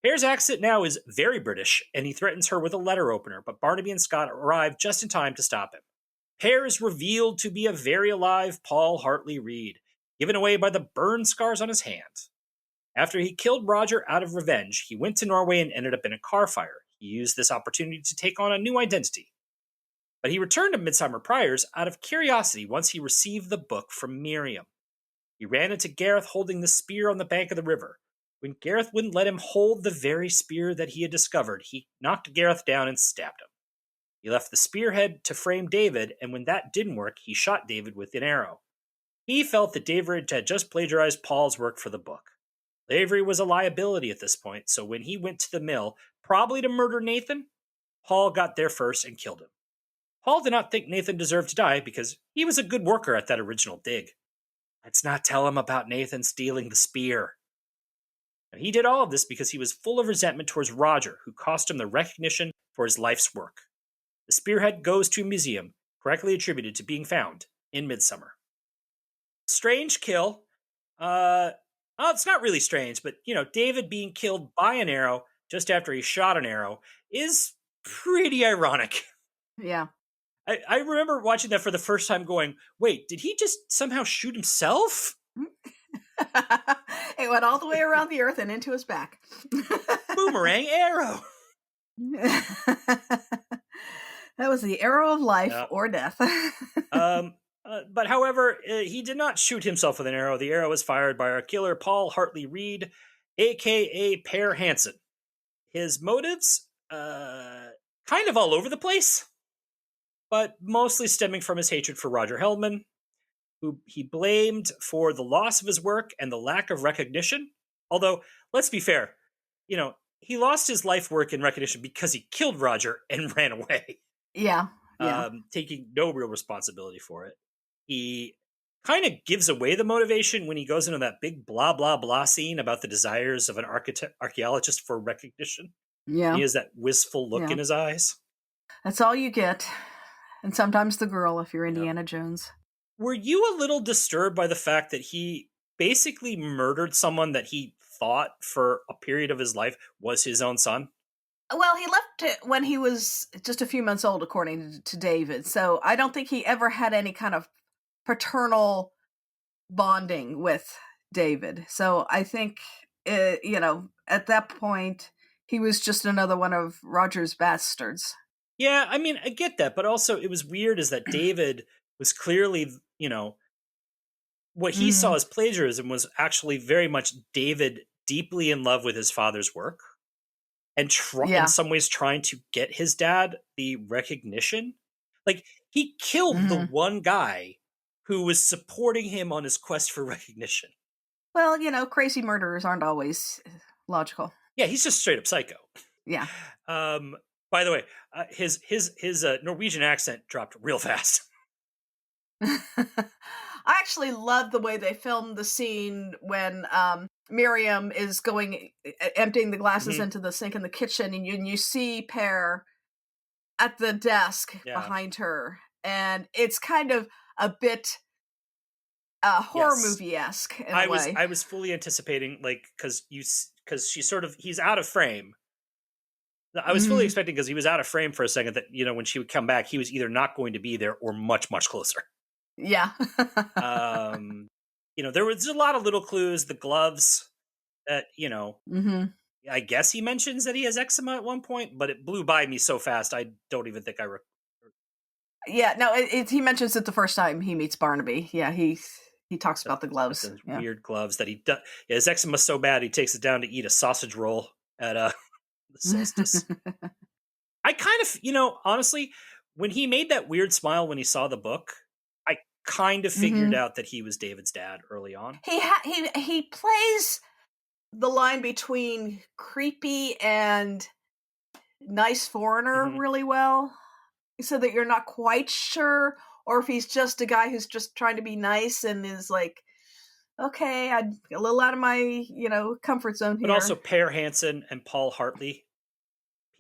Pear's accent now is very British, and he threatens her with a letter opener, but Barnaby and Scott arrive just in time to stop him. Pear is revealed to be a very alive Paul Hartley Reed, given away by the burn scars on his hand. After he killed Roger out of revenge, he went to Norway and ended up in a car fire. He used this opportunity to take on a new identity. But he returned to Midsomer Priors out of curiosity once he received the book from Miriam. He ran into Gareth holding the spear on the bank of the river. When Gareth wouldn't let him hold the very spear that he had discovered, he knocked Gareth down and stabbed him. He left the spearhead to frame David, and when that didn't work, he shot David with an arrow. He felt that David had just plagiarized Paul's work for the book. Lavery was a liability at this point, so when he went to the mill, probably to murder Nathan, Paul got there first and killed him. Paul did not think Nathan deserved to die because he was a good worker at that original dig. Let's not tell him about Nathan stealing the spear. Now, he did all of this because he was full of resentment towards Roger, who cost him the recognition for his life's work. The spearhead goes to a museum, correctly attributed to being found in Midsomer. Strange kill. It's not really strange, but, David being killed by an arrow just after he shot an arrow is pretty ironic. Yeah. I remember watching that for the first time going, wait, did he just somehow shoot himself? It went all the way around the earth and into his back. Boomerang arrow. That was the arrow of life or death. But however, he did not shoot himself with an arrow. The arrow was fired by our killer, Paul Hartley Reed, a.k.a. Per Hansen. His motives, kind of all over the place, but mostly stemming from his hatred for Roger Hellman, who he blamed for the loss of his work and the lack of recognition. Although, let's be fair, he lost his life work and recognition because he killed Roger and ran away. Yeah. Taking no real responsibility for it. He kind of gives away the motivation when he goes into that big blah, blah, blah scene about the desires of an archaeologist for recognition. Yeah. He has that wistful look in his eyes. That's all you get. And sometimes the girl, if you're Indiana Jones. Were you a little disturbed by the fact that he basically murdered someone that he thought for a period of his life was his own son? Well, he left it when he was just a few months old, according to David. So I don't think he ever had any kind of paternal bonding with David. So I think, at that point, he was just another one of Roger's bastards. Yeah, I mean, I get that, but also it was weird is that David was clearly, what he saw as plagiarism was actually very much David deeply in love with his father's work and in some ways trying to get his dad the recognition. Like, he killed the one guy who was supporting him on his quest for recognition. Well, crazy murderers aren't always logical. Yeah, he's just straight up psycho. Yeah. By the way, his Norwegian accent dropped real fast. I actually love the way they filmed the scene when Miriam is emptying the glasses into the sink in the kitchen, and you see Per at the desk behind her, and it's kind of a bit horror movie-esque in a way. I was fully anticipating, like, because he's out of frame. I was fully expecting, because he was out of frame for a second, that when she would come back, he was either not going to be there or much, much closer. Yeah. There was a lot of little clues. The gloves that, I guess he mentions that he has eczema at one point, but it blew by me so fast, I don't even think I Yeah, no, he mentions it the first time he meets Barnaby. Yeah, he talks about the gloves. Weird gloves that he does. Yeah, his eczema so bad, he takes it down to eat a sausage roll at the solstice. I kind of, honestly, when he made that weird smile when he saw the book, I kind of figured out that he was David's dad early on. He plays the line between creepy and nice foreigner really well, so that you're not quite sure, or if he's just a guy who's just trying to be nice and is like, okay, I'm a little out of my, comfort zone here. But also Per Hansen and Paul Hartley,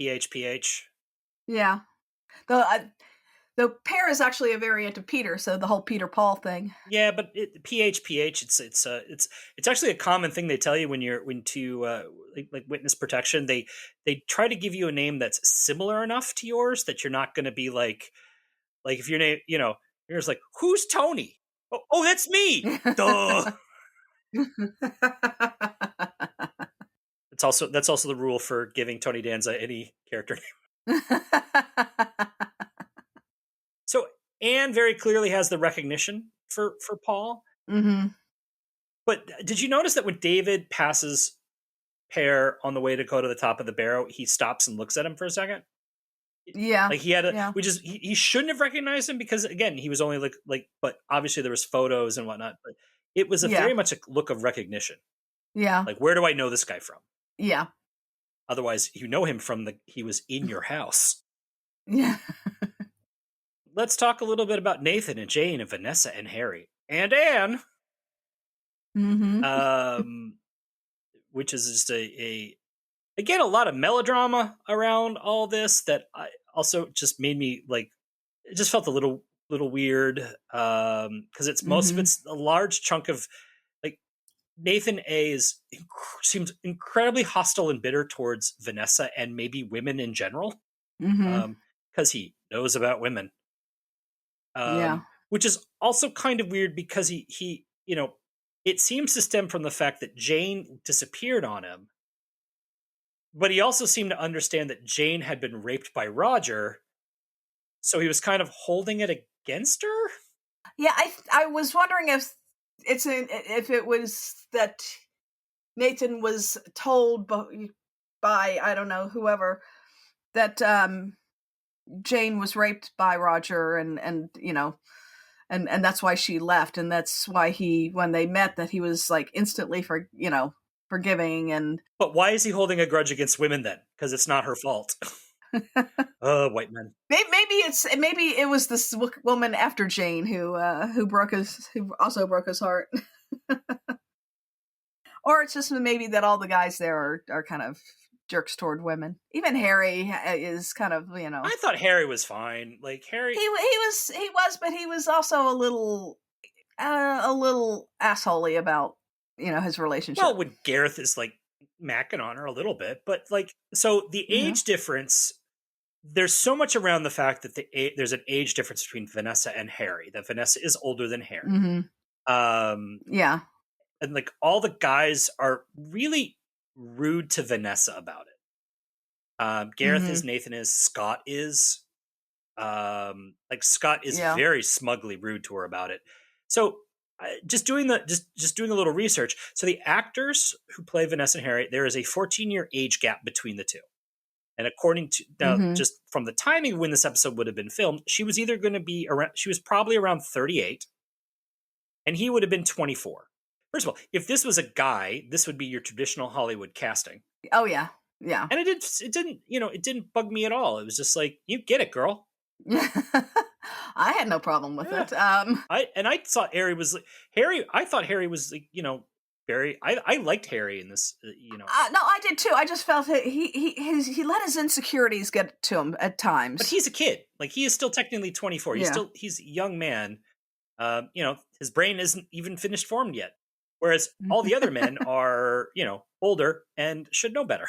PHPH. Yeah. Though Per is actually a variant of Peter, so the whole Peter Paul thing. Yeah, but PHPH, it's actually a common thing they tell you when you're like witness protection. They try to give you a name that's similar enough to yours that you're not going to be like if your name, you're just like, who's Tony? Oh, that's me. Duh. That's also the rule for giving Tony Danza any character name. So Anne very clearly has the recognition for Paul. But did you notice that when David passes Per on the way to go to the top of the barrow, he stops and looks at him for a second? Yeah. Like he had which is, he shouldn't have recognized him, because again, he was only but obviously there was photos and whatnot, but it was very much a look of recognition. Yeah. Like, where do I know this guy from? Yeah. Otherwise, you know him from he was in your house. Yeah. Let's talk a little bit about Nathan and Jane and Vanessa and Harry and Anne. Which is just again, a lot of melodrama around all this that I also just made me it just felt a little weird, because it's most of it's a large chunk of Nathan A seems incredibly hostile and bitter towards Vanessa and maybe women in general, because he knows about women. Which is also kind of weird, because he it seems to stem from the fact that Jane disappeared on him, but he also seemed to understand that Jane had been raped by Roger, so he was kind of holding it against her. Yeah, I was wondering if it was that Nathan was told by I don't know, whoever, that Jane was raped by Roger, and that's why she left, and that's why when they met, that he was instantly forgiving. And but why is he holding a grudge against women then? Because it's not her fault. White men. Maybe it was this woman after Jane who also broke his heart. Or it's just maybe that all the guys there are kind of jerks toward women. Even Harry is kind of, I thought Harry was fine. Like, Harry, he was, but he was also a little assholey about his relationship. Well, when Gareth is macking on her a little bit, but like, so the age difference, there's so much around the fact that there's an age difference between Vanessa and Harry, that Vanessa is older than Harry. Yeah. And like all the guys are really rude to Vanessa about it. Gareth is, Nathan is, Scott is. Like Scott is very smugly rude to her about it. So just doing a little research. So the actors who play Vanessa and Harry, there is a 14-year age gap between the two. And according to now, just from the timing when this episode would have been filmed, she was either going to be around, she was probably around 38, and he would have been 24. First of all, if this was a guy, this would be your traditional Hollywood casting. Oh yeah, yeah. And it didn't bug me at all. It was just like, you get it, girl. I had no problem with it. I thought Harry was like, very. I liked Harry in this. No, I did too. I just felt he let his insecurities get to him at times. But he's a kid. Like, he is still technically 24. He's a young man. His brain isn't even finished formed yet. Whereas all the other men are, older and should know better.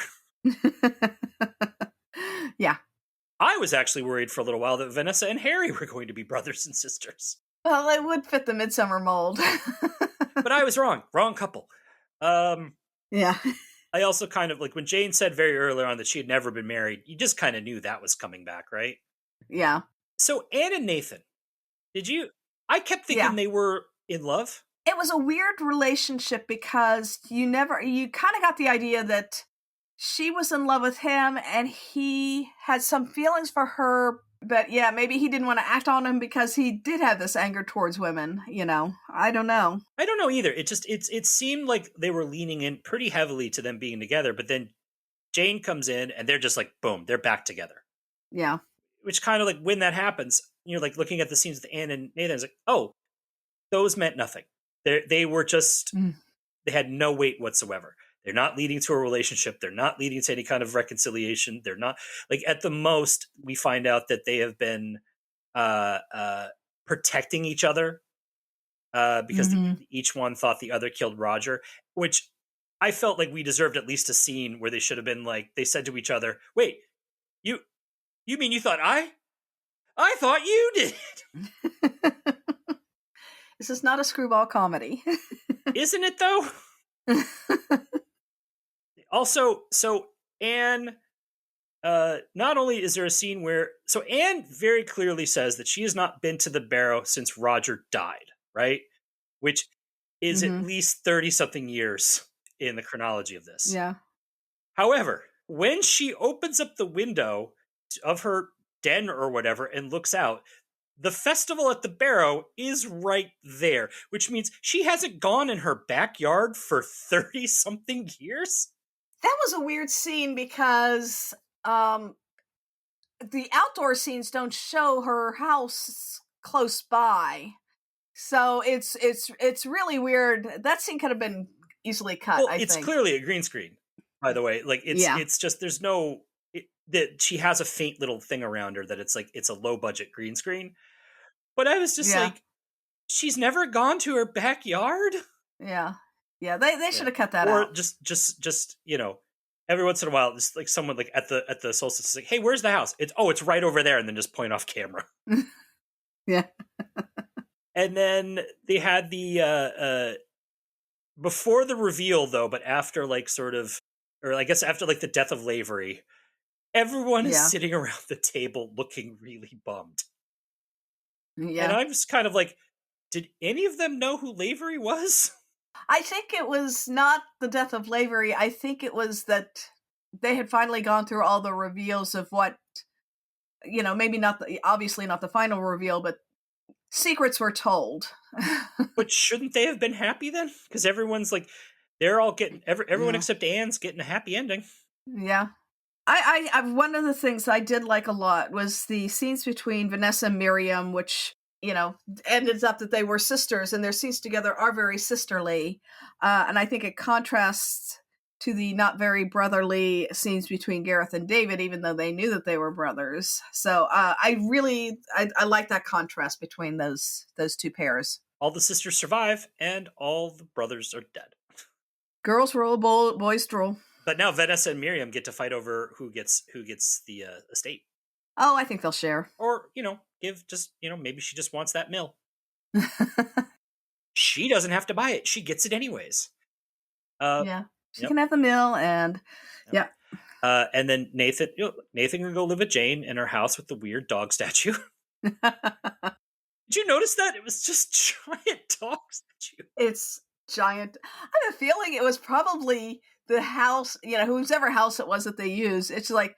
Yeah. I was actually worried for a little while that Vanessa and Harry were going to be brothers and sisters. Well, it would fit the Midsomer mold. But I was wrong. Wrong couple. Yeah. I also kind of, like, when Jane said very early on that she had never been married, you just kind of knew that was coming back, right? Yeah. So Anne and Nathan, I kept thinking they were in love. It was a weird relationship because you kind of got the idea that she was in love with him and he had some feelings for her, but yeah, maybe he didn't want to act on him because he did have this anger towards women, I don't know. I don't know either. It seemed like they were leaning in pretty heavily to them being together, but then Jane comes in and they're just like, boom, they're back together. Yeah. Which kind of like, when that happens, you're like looking at the scenes with Anne and Nathan, it's like, oh, those meant nothing. They were just, they had no weight whatsoever. They're not leading to a relationship. They're not leading to any kind of reconciliation. They're not, like, at the most, we find out that they have been protecting each other because each one thought the other killed Roger, which I felt like we deserved at least a scene where they should have been like, they said to each other, wait, you mean you thought I thought you did. This is not a screwball comedy. Isn't it, though? Also, so Anne, not only is there a scene where, so Anne very clearly says that she has not been to the barrow since Roger died, right? Which is at least 30-something years in the chronology of this. Yeah. However, when she opens up the window of her den or whatever and looks out, the festival at the barrow is right there, which means she hasn't gone in her backyard for 30-something years. That was a weird scene because the outdoor scenes don't show her house close by. So it's really weird. That scene could have been easily cut, well, I think. It's clearly a green screen, by the way. Like, it's just, there's no... that she has a faint little thing around her that it's like, it's a low budget green screen. But I was just like, she's never gone to her backyard. Yeah. Yeah. They should have cut that or out. Or just, every once in a while, just like someone like at the solstice is like, hey, where's the house? It's right over there. And then just point off camera. Yeah. And then they had the, before the reveal though, but after like sort of, or I guess after like the death of Lavery, everyone is sitting around the table looking really bummed. Yeah. And I was kind of like, did any of them know who Lavery was? I think it was not the death of Lavery. I think it was that they had finally gone through all the reveals of what, maybe obviously not the final reveal, but secrets were told. But shouldn't they have been happy then? Because everyone's like, they're all getting, everyone except Anne's getting a happy ending. Yeah. I one of the things I did like a lot was the scenes between Vanessa and Miriam, which, ended up that they were sisters, and their scenes together are very sisterly. And I think it contrasts to the not very brotherly scenes between Gareth and David, even though they knew that they were brothers. So I like that contrast between those two pairs. All the sisters survive, and all the brothers are dead. Girls roll, boys drool. But now Vanessa and Miriam get to fight over who gets the estate. Oh, I think they'll share. Or, give just, maybe she just wants that mill. She doesn't have to buy it. She gets it anyways. Yeah. She can have the mill and yeah. And then Nathan can go live with Jane in her house with the weird dog statue. Did you notice that? It was just giant dog statue. It's giant. I have a feeling it was probably the house, whoever house it was that they used. It's like,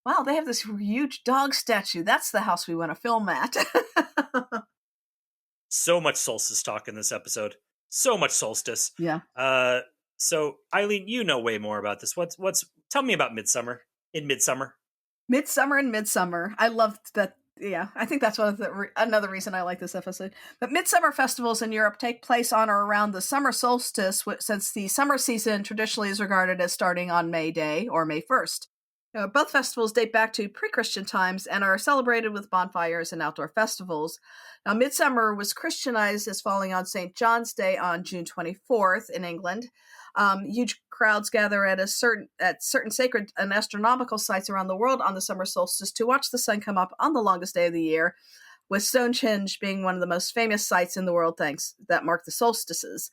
wow, they have this huge dog statue. That's the house we want to film at. So much solstice talk in this episode. So much solstice. Yeah. So Eileen, you know way more about this. Tell me about Midsomer. Midsomer and Midsummer. I loved that. Yeah, I think that's another reason I like this episode. But midsummer festivals in Europe take place on or around the summer solstice, since the summer season traditionally is regarded as starting on May Day or May 1st. Both festivals date back to pre-Christian times and are celebrated with bonfires and outdoor festivals. Now, Midsummer was Christianized as falling on St. John's Day on June 24th in England. Huge crowds gather at certain sacred and astronomical sites around the world on the summer solstice to watch the sun come up on the longest day of the year, with Stonehenge being one of the most famous sites in the world that mark the solstices.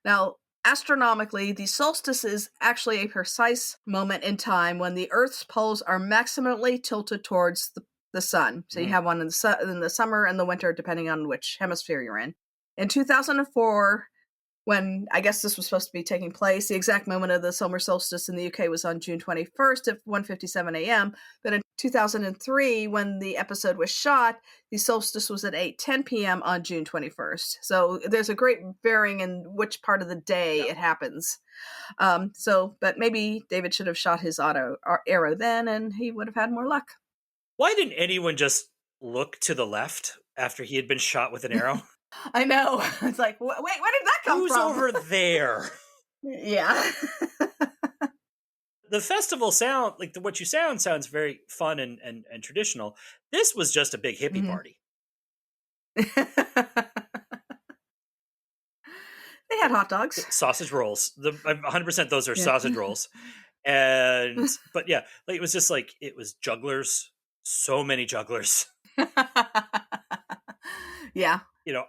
Now, astronomically, the solstice is actually a precise moment in time when the Earth's poles are maximally tilted towards the sun. So you have one in the summer and the winter, depending on which hemisphere you're in. In 2004, when I guess this was supposed to be taking place, the exact moment of the summer solstice in the UK was on June 21st at 1:57 a.m. But in 2003, when the episode was shot, the solstice was at 8:10 p.m. on June 21st. So there's a great varying in which part of the day it happens. But maybe David should have shot his arrow then, and he would have had more luck. Why didn't anyone just look to the left after he had been shot with an arrow? I know. It's like, wait, where did that come Who's from? over there? Yeah. The festival what you sounds very fun and traditional. This was just a big hippie party. They had hot dogs. Sausage rolls. 100% those are sausage rolls. But yeah, it was just it was jugglers. So many jugglers. Yeah.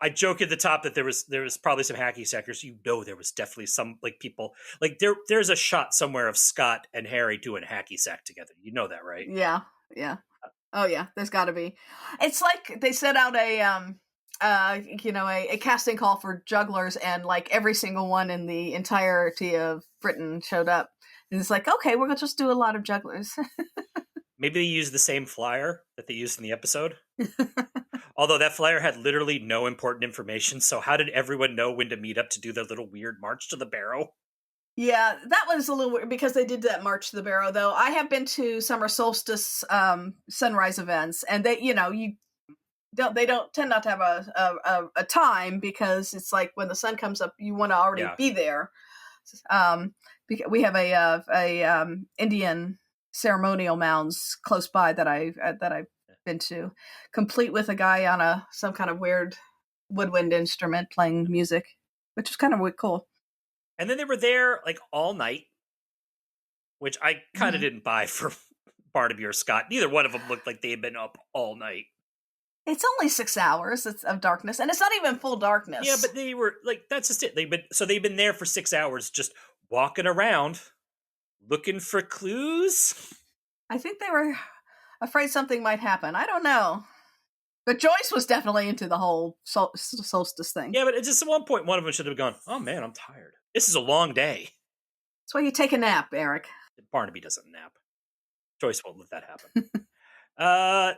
I joke at the top that there was probably some hacky sackers. There was definitely some people there's a shot somewhere of Scott and Harry doing hacky sack together. You know that, right? Yeah. Yeah. Oh yeah, there's got to be. It's like they set out a casting call for jugglers, and every single one in the entirety of Britain showed up. And it's like, okay, we're gonna just do a lot of jugglers. Maybe they used the same flyer that they used in the episode. Although that flyer had literally no important information, so how did everyone know when to meet up to do their little weird march to the barrow? Yeah, that was a little weird because they did that march to the barrow, though. I have been to summer solstice sunrise events, and they don't tend not to have a time, because it's like when the sun comes up, you want to already be there. We have a Indian ceremonial mounds close by that I've been to, complete with a guy on some kind of weird woodwind instrument playing music, which was kind of cool. And then they were there all night, which I kind of didn't buy for Barnaby or Scott. Neither one of them looked like they had been up all night. It's only 6 hours of darkness, and it's not even full darkness. Yeah, but they were that's just it. They've been there for 6 hours, just walking around, looking for clues. I think they were afraid something might happen. I don't know. But Joyce was definitely into the whole solstice thing. Yeah, but it's just at one point, one of them should have gone, oh man, I'm tired. This is a long day. That's why you take a nap, Eric. Barnaby doesn't nap. Joyce won't let that happen.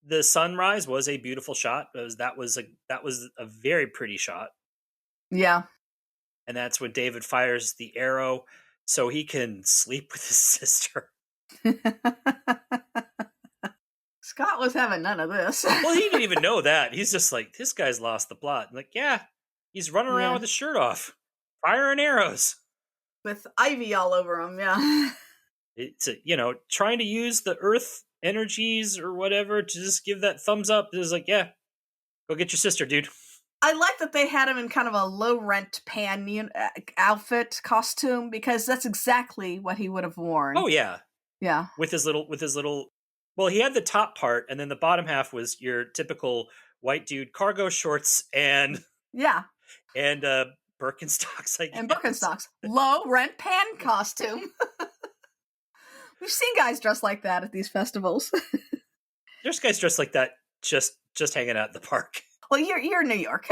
The sunrise was a beautiful shot. That was a very pretty shot. Yeah. And that's when David fires the arrow so he can sleep with his sister. Scott was having none of this. Well, he didn't even know that. He's just this guy's lost the plot. Yeah, he's running around with his shirt off, firing arrows. With ivy all over him, yeah. It's, trying to use the earth energies or whatever to just give that thumbs up. It's yeah, go get your sister, dude. I like that they had him in kind of a low-rent outfit costume, because that's exactly what he would have worn. Oh yeah, Yeah. with his little. Well, he had the top part, and then the bottom half was your typical white dude cargo shorts and Yeah. Birkenstocks, I guess. And Birkenstocks. Low-rent pan costume. We've seen guys dressed like that at these festivals. There's guys dressed like that just hanging out in the park. Well, you're in New York.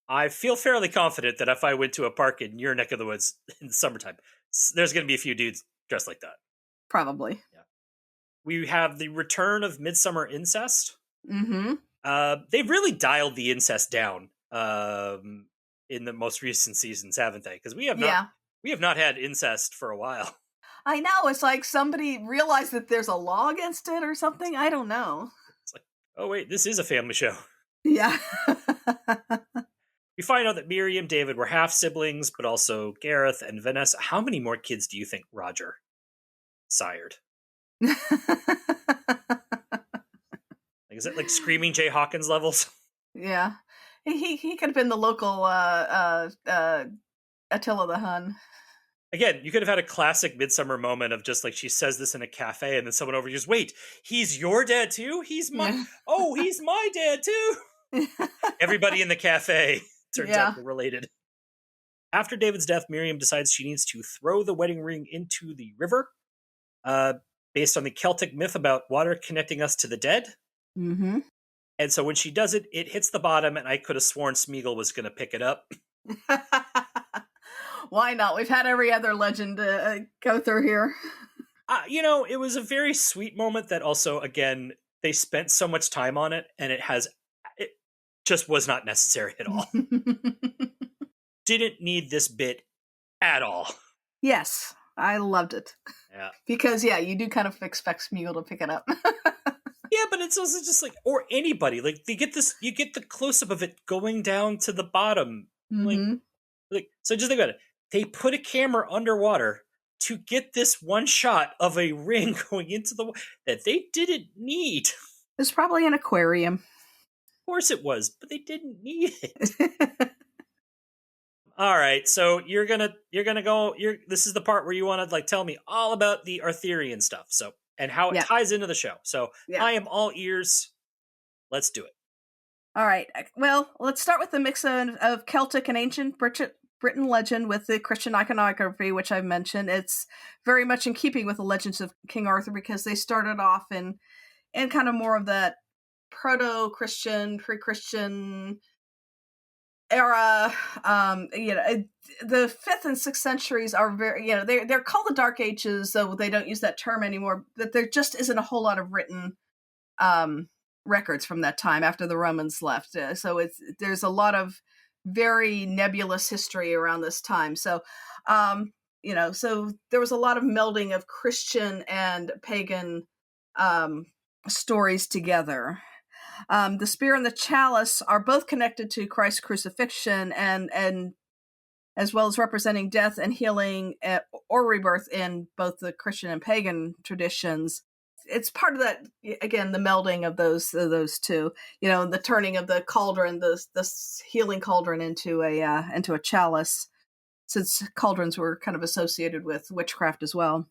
I feel fairly confident that if I went to a park in your neck of the woods in the summertime, there's going to be a few dudes dressed like that. Probably. Yeah. We have the return of midsummer incest. Mm-hmm. They've really dialed the incest down in the most recent seasons, haven't they? Because we have not had incest for a while. I know. It's like somebody realized that there's a law against it or something. I don't know. It's like, oh wait, this is a family show. Yeah. We find out that Miriam, David were half siblings, but also Gareth and Vanessa. How many more kids do you think Roger sired? Like, is it like Screaming Jay Hawkins levels? Yeah. He could have been the local Attila the Hun. Again, you could have had a classic Midsummer moment of just like she says this in a cafe, and then someone over just, wait, he's your dad too? He's my he's my dad too. Everybody in the cafe turns out they're related. After David's death, Miriam decides she needs to throw the wedding ring into the river, based on the Celtic myth about water connecting us to the dead. Mm-hmm. And so when she does it, it hits the bottom, and I could have sworn Smeagol was going to pick it up. Why not? We've had every other legend go through here. It was a very sweet moment that also, again, they spent so much time on it, and it just was not necessary at all. Didn't need this bit at all. Yes, I loved it. Yeah. Because, you do kind of expect Smeagol to pick it up. Yeah, but it's also just like, or anybody, like you get the close-up of it going down to the bottom. Mm-hmm. Like, so just think about it. They put a camera underwater to get this one shot of a ring going into the water that they didn't need. It's probably an aquarium. Of course it was, but they didn't need it. All right, so you're gonna go. This is the part where you want to tell me all about the Arthurian stuff. So and how it ties into the show. So I am all ears. Let's do it. All right. Well, let's start with the mix of Celtic and ancient Britain legend with the Christian iconography, which I've mentioned. It's very much in keeping with the legends of King Arthur, because they started off in kind of more of that proto-Christian, pre-Christian era. The 5th and 6th centuries are very, they're called the Dark Ages, though they don't use that term anymore. But there just isn't a whole lot of written records from that time after the Romans left. So there's a lot of very nebulous history around this time. So, so there was a lot of melding of Christian and pagan stories together. The spear and the chalice are both connected to Christ's crucifixion and as well as representing death and healing or rebirth in both the Christian and pagan traditions. It's part of that, again, the melding of those two, the turning of the cauldron, the healing cauldron into a chalice, since cauldrons were kind of associated with witchcraft as well.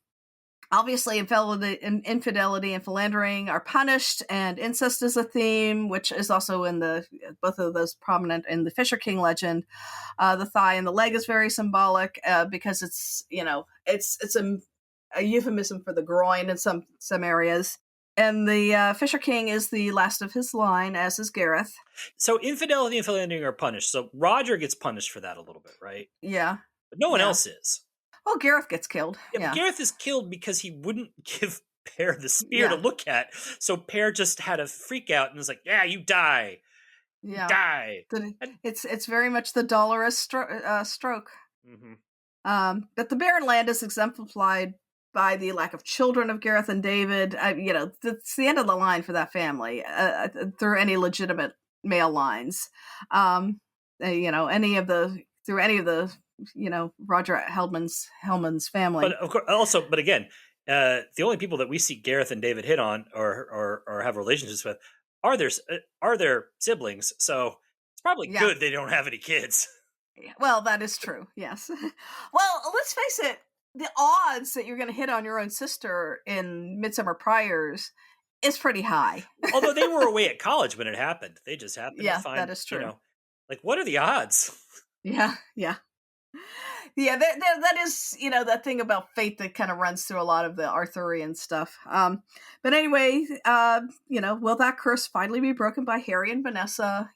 Obviously, infidelity and philandering are punished, and incest is a theme, which is also in both of those prominent in the Fisher King legend. The thigh and the leg is very symbolic because it's a euphemism for the groin in some areas. And the Fisher King is the last of his line, as is Gareth. So infidelity and philandering are punished. So Roger gets punished for that a little bit, right? Yeah. But no one else is. Well, Gareth gets killed. Yeah. Gareth is killed because he wouldn't give Pear the spear to look at. So Pear just had a freak out and was like, yeah, you die. Yeah. Die. It's very much the dolorous stroke. Mm-hmm. But the barren land is exemplified by the lack of children of Gareth and David. It's the end of the line for that family through any legitimate male lines. Any of the Roger Hellman's family. But of course, but again, the only people that we see Gareth and David hit on or have relationships with are their siblings, so it's probably Yeah. good they don't have any kids. Well, that is true. Yes. Well, let's face it. The odds that you're going to hit on your own sister in Midsummer Priors is pretty high. Although they were away at college when it happened. They just happened to Yeah, find, that is true. like, what are the odds? Yeah, yeah. Yeah, that is, that thing about fate that kind of runs through a lot of the Arthurian stuff. But anyway, will that curse finally be broken by Harry and Vanessa,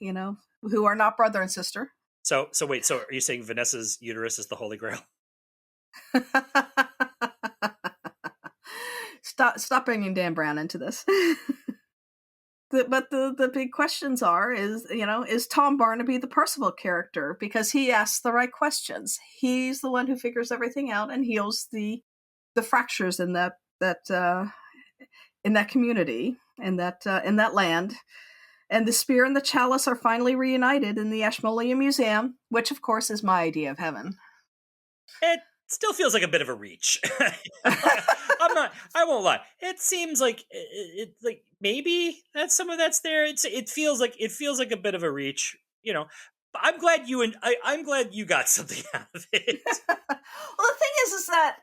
who are not brother and sister? So wait, so are you saying Vanessa's uterus is the Holy Grail? Stop bringing Dan Brown into this. But the big questions is Tom Barnaby the Percival character? Because he asks the right questions. He's the one who figures everything out and heals the fractures in that community, in that land. And the spear and the chalice are finally reunited in the Ashmolean Museum, which of course is my idea of heaven. It still feels like a bit of a reach. I won't lie. It seems like like maybe that's some of that's there. It feels like a bit of a reach, But I'm glad I'm glad you got something out of it. Well, the thing is that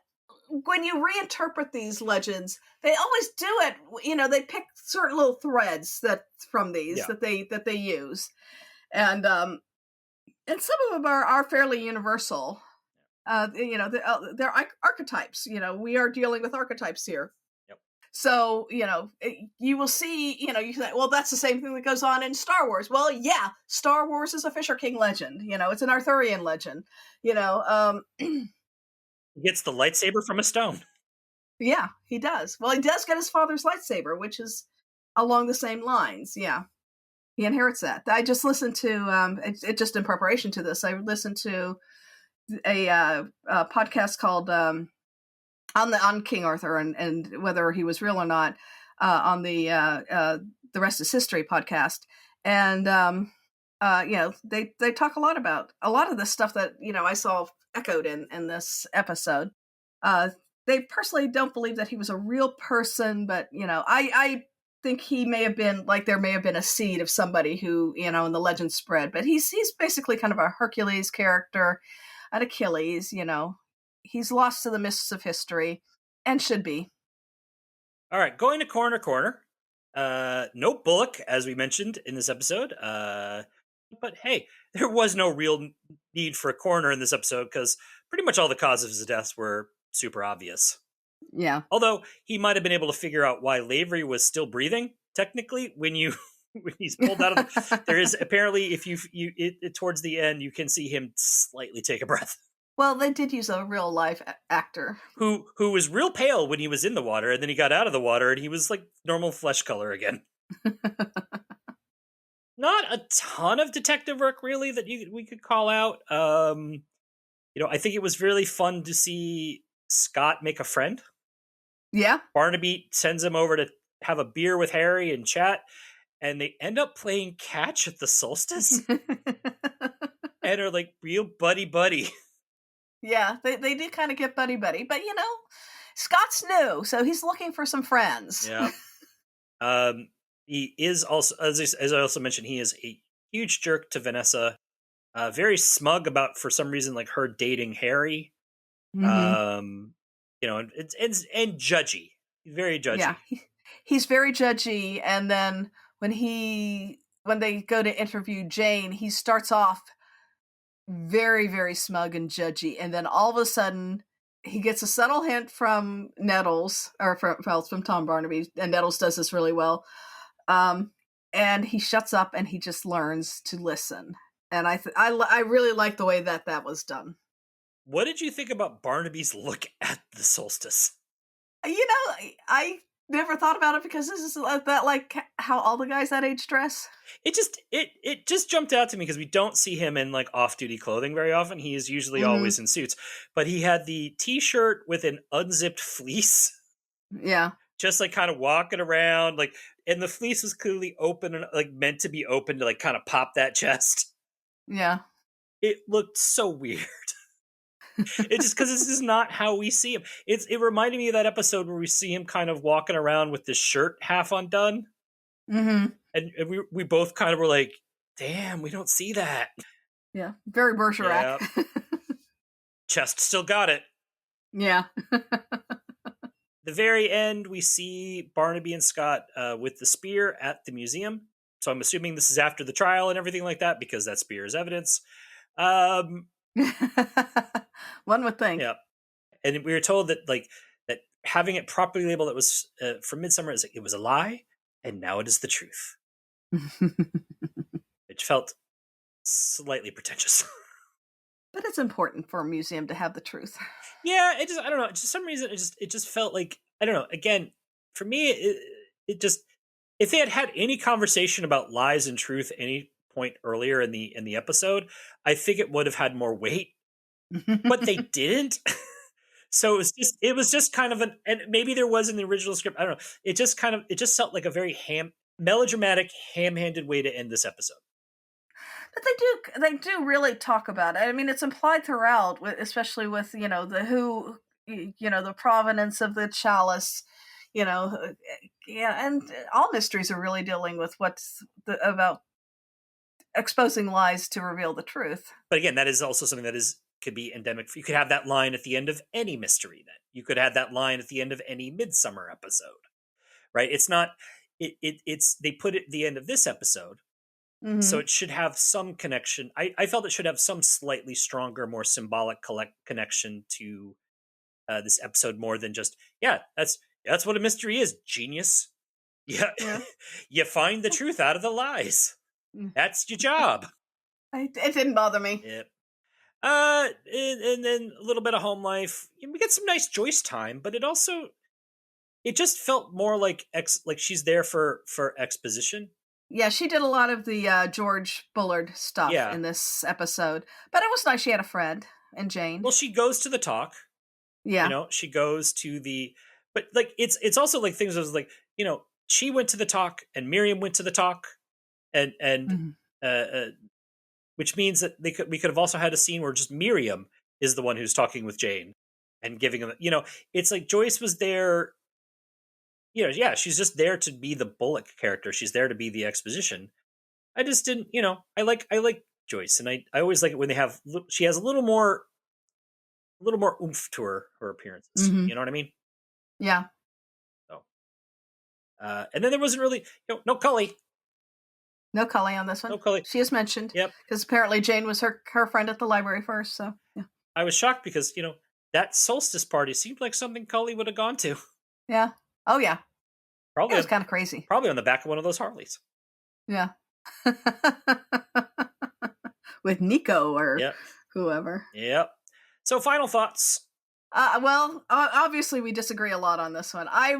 when you reinterpret these legends, they always do it. They pick certain little threads that they use, and some of them are fairly universal. They're archetypes. We are dealing with archetypes here. Yep. So you will see. You say, well, that's the same thing that goes on in Star Wars. Well, yeah, Star Wars is a Fisher King legend. It's an Arthurian legend. He gets the lightsaber from a stone. Yeah, he does. Well, he does get his father's lightsaber, which is along the same lines. Yeah, he inherits that. I just listened to it just in preparation to this. I listened to a podcast called on King Arthur and whether he was real or not on the Rest is History podcast, and they talk a lot about a lot of the stuff that I saw echoed in this episode. They personally don't believe that he was a real person, but I think he may have been, like, there may have been a seed of somebody who and the legend spread, but he's basically kind of a Hercules character, an Achilles. He's lost to the mists of history and should be. All right, going to corner. No Bullock, as we mentioned in this episode. But hey, there was no real need for a coroner in this episode because pretty much all the causes of his deaths were super obvious. Yeah. Although he might have been able to figure out why Lavery was still breathing, technically, when he's pulled out of there is apparently, if you towards the end, you can see him slightly take a breath. Well, they did use a real life actor who was real pale when he was in the water, and then he got out of the water and he was like normal flesh color again. Not a ton of detective work, really, that we could call out. I think it was really fun to see Scott make a friend. Yeah. Barnaby sends him over to have a beer with Harry and chat, and they end up playing catch at the solstice and are like real buddy. Yeah, they do kind of get buddy, but Scott's new, so he's looking for some friends. Yeah. He is also, as I also mentioned, he is a huge jerk to Vanessa. Very smug about, for some reason, like her dating Harry. Mm-hmm. And judgy, very judgy. Yeah, he's very judgy. And then when they go to interview Jane, he starts off very, very smug and judgy, and then all of a sudden he gets a subtle hint from Nettles, or from Tom Barnaby, and Nettles does this really well. And he shuts up and he just learns to listen. And I really like the way that was done. What did you think about Barnaby's look at the solstice? I never thought about it because this is like how all the guys that age dress. It just jumped out to me because we don't see him in like off-duty clothing very often. He is usually always in suits, but he had the t-shirt with an unzipped fleece. Yeah. Just like kind of walking around, like, and the fleece was clearly open and like meant to be open to like kind of pop that chest. Yeah. It looked so weird. It's just because this is not how we see him. It reminded me of that episode where we see him kind of walking around with this shirt half undone. Mm-hmm. And we both kind of were like, damn, we don't see that. Yeah. Very Bergerac. Chest still got it. Yeah. The very end, we see Barnaby and Scott with the spear at the museum. So I'm assuming this is after the trial and everything like that, because that spear is evidence. One would think. Yeah. And we were told that that having it properly labeled, it was from Midsomer, it was a lie, and now it is the truth. Which felt slightly pretentious. But it's important for a museum to have the truth. Yeah, I don't know. For some reason, it just felt like, I don't know. Again, for me, it just, if they had any conversation about lies and truth at any point earlier in the episode, I think it would have had more weight. But they didn't. So it was just kind of and maybe there was in the original script. I don't know. It just felt like a very melodramatic, ham-handed way to end this episode. But they do really talk about it. I mean, it's implied throughout, especially with, the provenance of the chalice, and all mysteries are really dealing with about exposing lies to reveal the truth. But again, that is also something that could be endemic. You could have that line at the end of any mystery. Then you could have that line at the end of any Midsomer episode, right? It's not. It's they put it at the end of this episode. Mm-hmm. So it should have some connection. I felt it should have some slightly stronger, more symbolic connection to this episode, more than just, that's what a mystery is, genius. Yeah. You find the truth out of the lies. That's your job. It didn't bother me. Yep. And then a little bit of home life. We get some nice Joyce time, but it just felt more like she's there for exposition. Yeah, she did a lot of the George Bullard stuff in this episode. But it was nice she had a friend in Jane. Well, she goes to the talk. Yeah. She goes to the... But, it's also like things was like, she went to the talk and Miriam went to the talk. And mm-hmm. Which means that we could have also had a scene where just Miriam is the one who's talking with Jane and giving them... it's like Joyce was there... she's just there to be the Bullock character. She's there to be the exposition. I just didn't, I like Joyce, and I always like it when she has a little more oomph to her appearances. Mm-hmm. You know what I mean? Yeah. So, and then there wasn't really, no Cully. No Cully on this one. No Cully. She is mentioned. Yep. Because apparently Jane was her friend at the library first. So yeah. I was shocked because that solstice party seemed like something Cully would have gone to. Yeah. Oh, yeah. Probably it was kind of crazy. Probably on the back of one of those Harleys. Yeah. With Nico or whoever. Yep. So, final thoughts. Well, obviously we disagree a lot on this one. I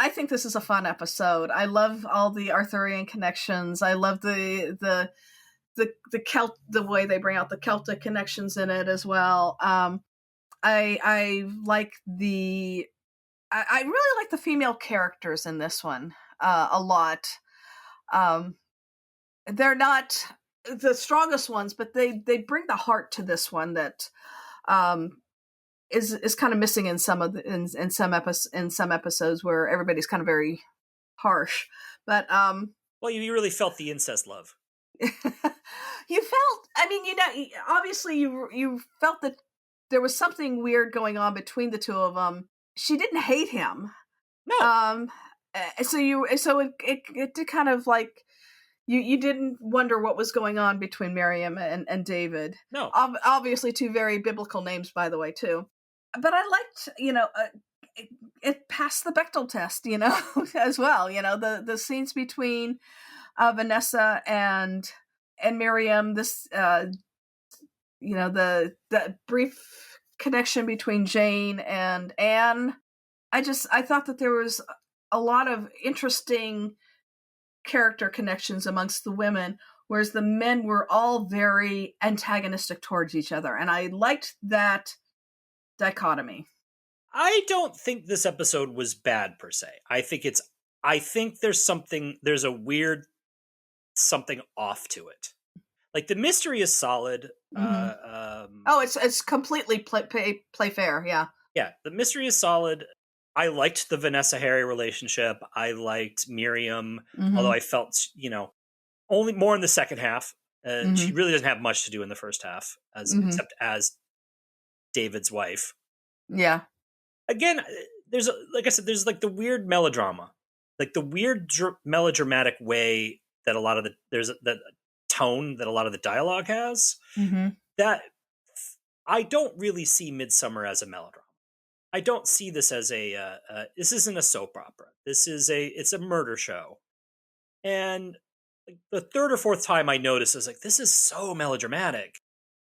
think this is a fun episode. I love all the Arthurian connections. I love the way they bring out the Celtic connections in it as well. I like I really like the female characters in this one a lot. They're not the strongest ones, but they bring the heart to this one that is kind of missing in some episodes where everybody's kind of very harsh. But well, you really felt the incest love. You felt. I mean, obviously you felt that there was something weird going on between the two of them. She didn't hate him. No. So it did kind of like you didn't wonder what was going on between Miriam and David. No. Obviously two very biblical names, by the way, too. But I liked, it passed the Bechdel test, as well. The scenes between Vanessa and Miriam, this, the brief connection between Jane and Anne. I thought that there was a lot of interesting character connections amongst the women, whereas the men were all very antagonistic towards each other. And I liked that dichotomy. I don't think this episode was bad per se. I think there's a weird something off to it. Like the mystery is solid. Mm-hmm. It's completely play fair. Yeah. Yeah. The mystery is solid. I liked the Vanessa Harry relationship. I liked Miriam, although I felt, only more in the second half. She really doesn't have much to do in the first half, except as David's wife. Yeah. Again, there's like I said, there's like the weird melodrama, like the weird melodramatic way that a lot of that tone that a lot of the dialogue has. That I don't really see Midsomer as a melodrama. I don't see this as this isn't a soap opera. It's a murder show. And like, the third or fourth time I noticed, I was like, this is so melodramatic.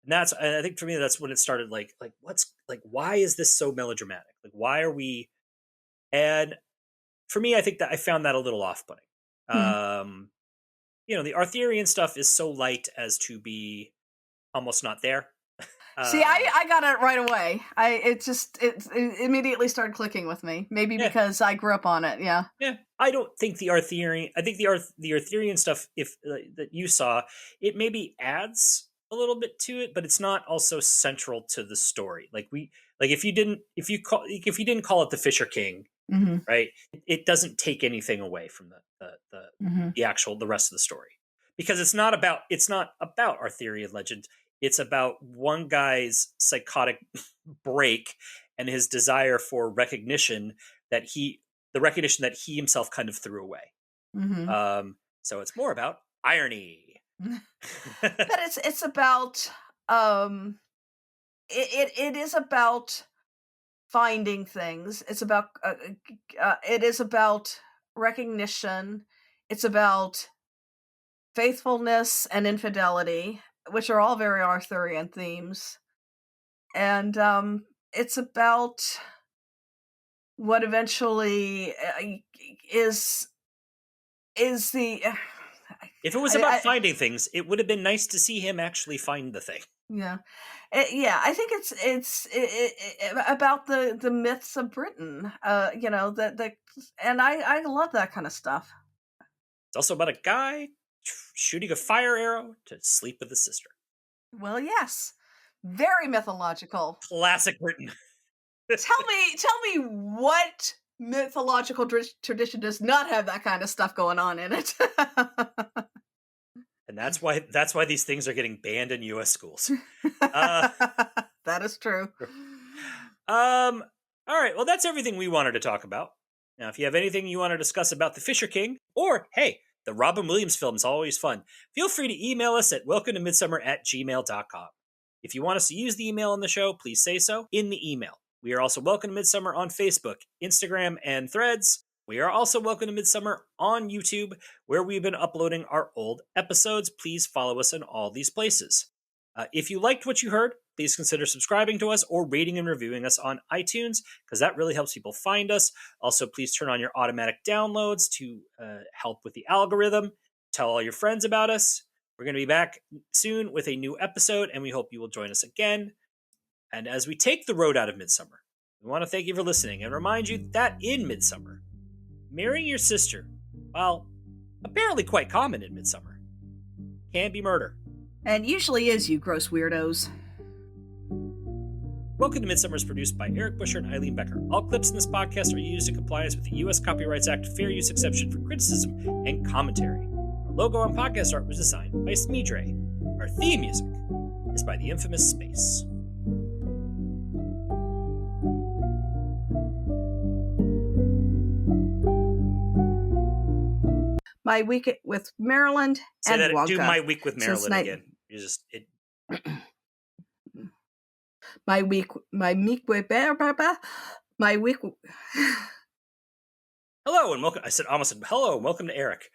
And I think for me, that's when it started why is this so melodramatic? Like, why are we? And for me, I think that I found that a little off-putting. The Arthurian stuff is so light as to be almost not there. See, I got it right away. It immediately started clicking with me. Maybe because I grew up on it. Yeah. Yeah. I don't think the Arthurian. I think the Arthurian stuff, if that you saw, it maybe adds a little bit to it, but it's not also central to the story. If you didn't call it the Fisher King, right? It doesn't take anything away from the rest of the story, because it's not about Arthurian legend. It's about one guy's psychotic break and his desire for recognition that he himself kind of threw away. So it's more about irony. But it's about it is about finding things. It's about it is about recognition. It's about faithfulness and infidelity, which are all very Arthurian themes. And it's about what eventually is the... If it was about finding things, it would have been nice to see him actually find the thing. Yeah. I think it's about the myths of Britain, and I love that kind of stuff. It's also about a guy shooting a fire arrow to sleep with his sister. Well, yes. Very mythological. Classic Britain. Tell me what mythological tradition does not have that kind of stuff going on in it. And that's why these things are getting banned in U.S. schools. That is true. All right. Well, that's everything we wanted to talk about. Now, if you have anything you want to discuss about the Fisher King, or, hey, the Robin Williams film is always fun, feel free to email us at welcometomidsomer@gmail.com. If you want us to use the email on the show, please say so in the email. We are also Welcome to Midsomer on Facebook, Instagram, and Threads. We are also Welcome to Midsomer on YouTube, where we've been uploading our old episodes. Please follow us in all these places. If you liked what you heard, please consider subscribing to us or rating and reviewing us on iTunes, because that really helps people find us. Also, please turn on your automatic downloads to help with the algorithm. Tell all your friends about us. We're going to be back soon with a new episode, and we hope you will join us again. And as we take the road out of Midsomer, we want to thank you for listening and remind you that in Midsomer, marrying your sister, while apparently quite common in Midsomer, can be murder. And usually is, you gross weirdos. Welcome to Midsomer is produced by Eric Buscher and Eileen Becker. All clips in this podcast are used in compliance with the U.S. Copyrights Act fair use exception for criticism and commentary. Our logo and podcast art was designed by Smeedrai. Our theme music is by the infamous Space. My Week with Maryland Say and that, Wonka. do My Week with Maryland again. You just it. My week with my week. Hello and welcome. I said almost said hello and welcome to Eric.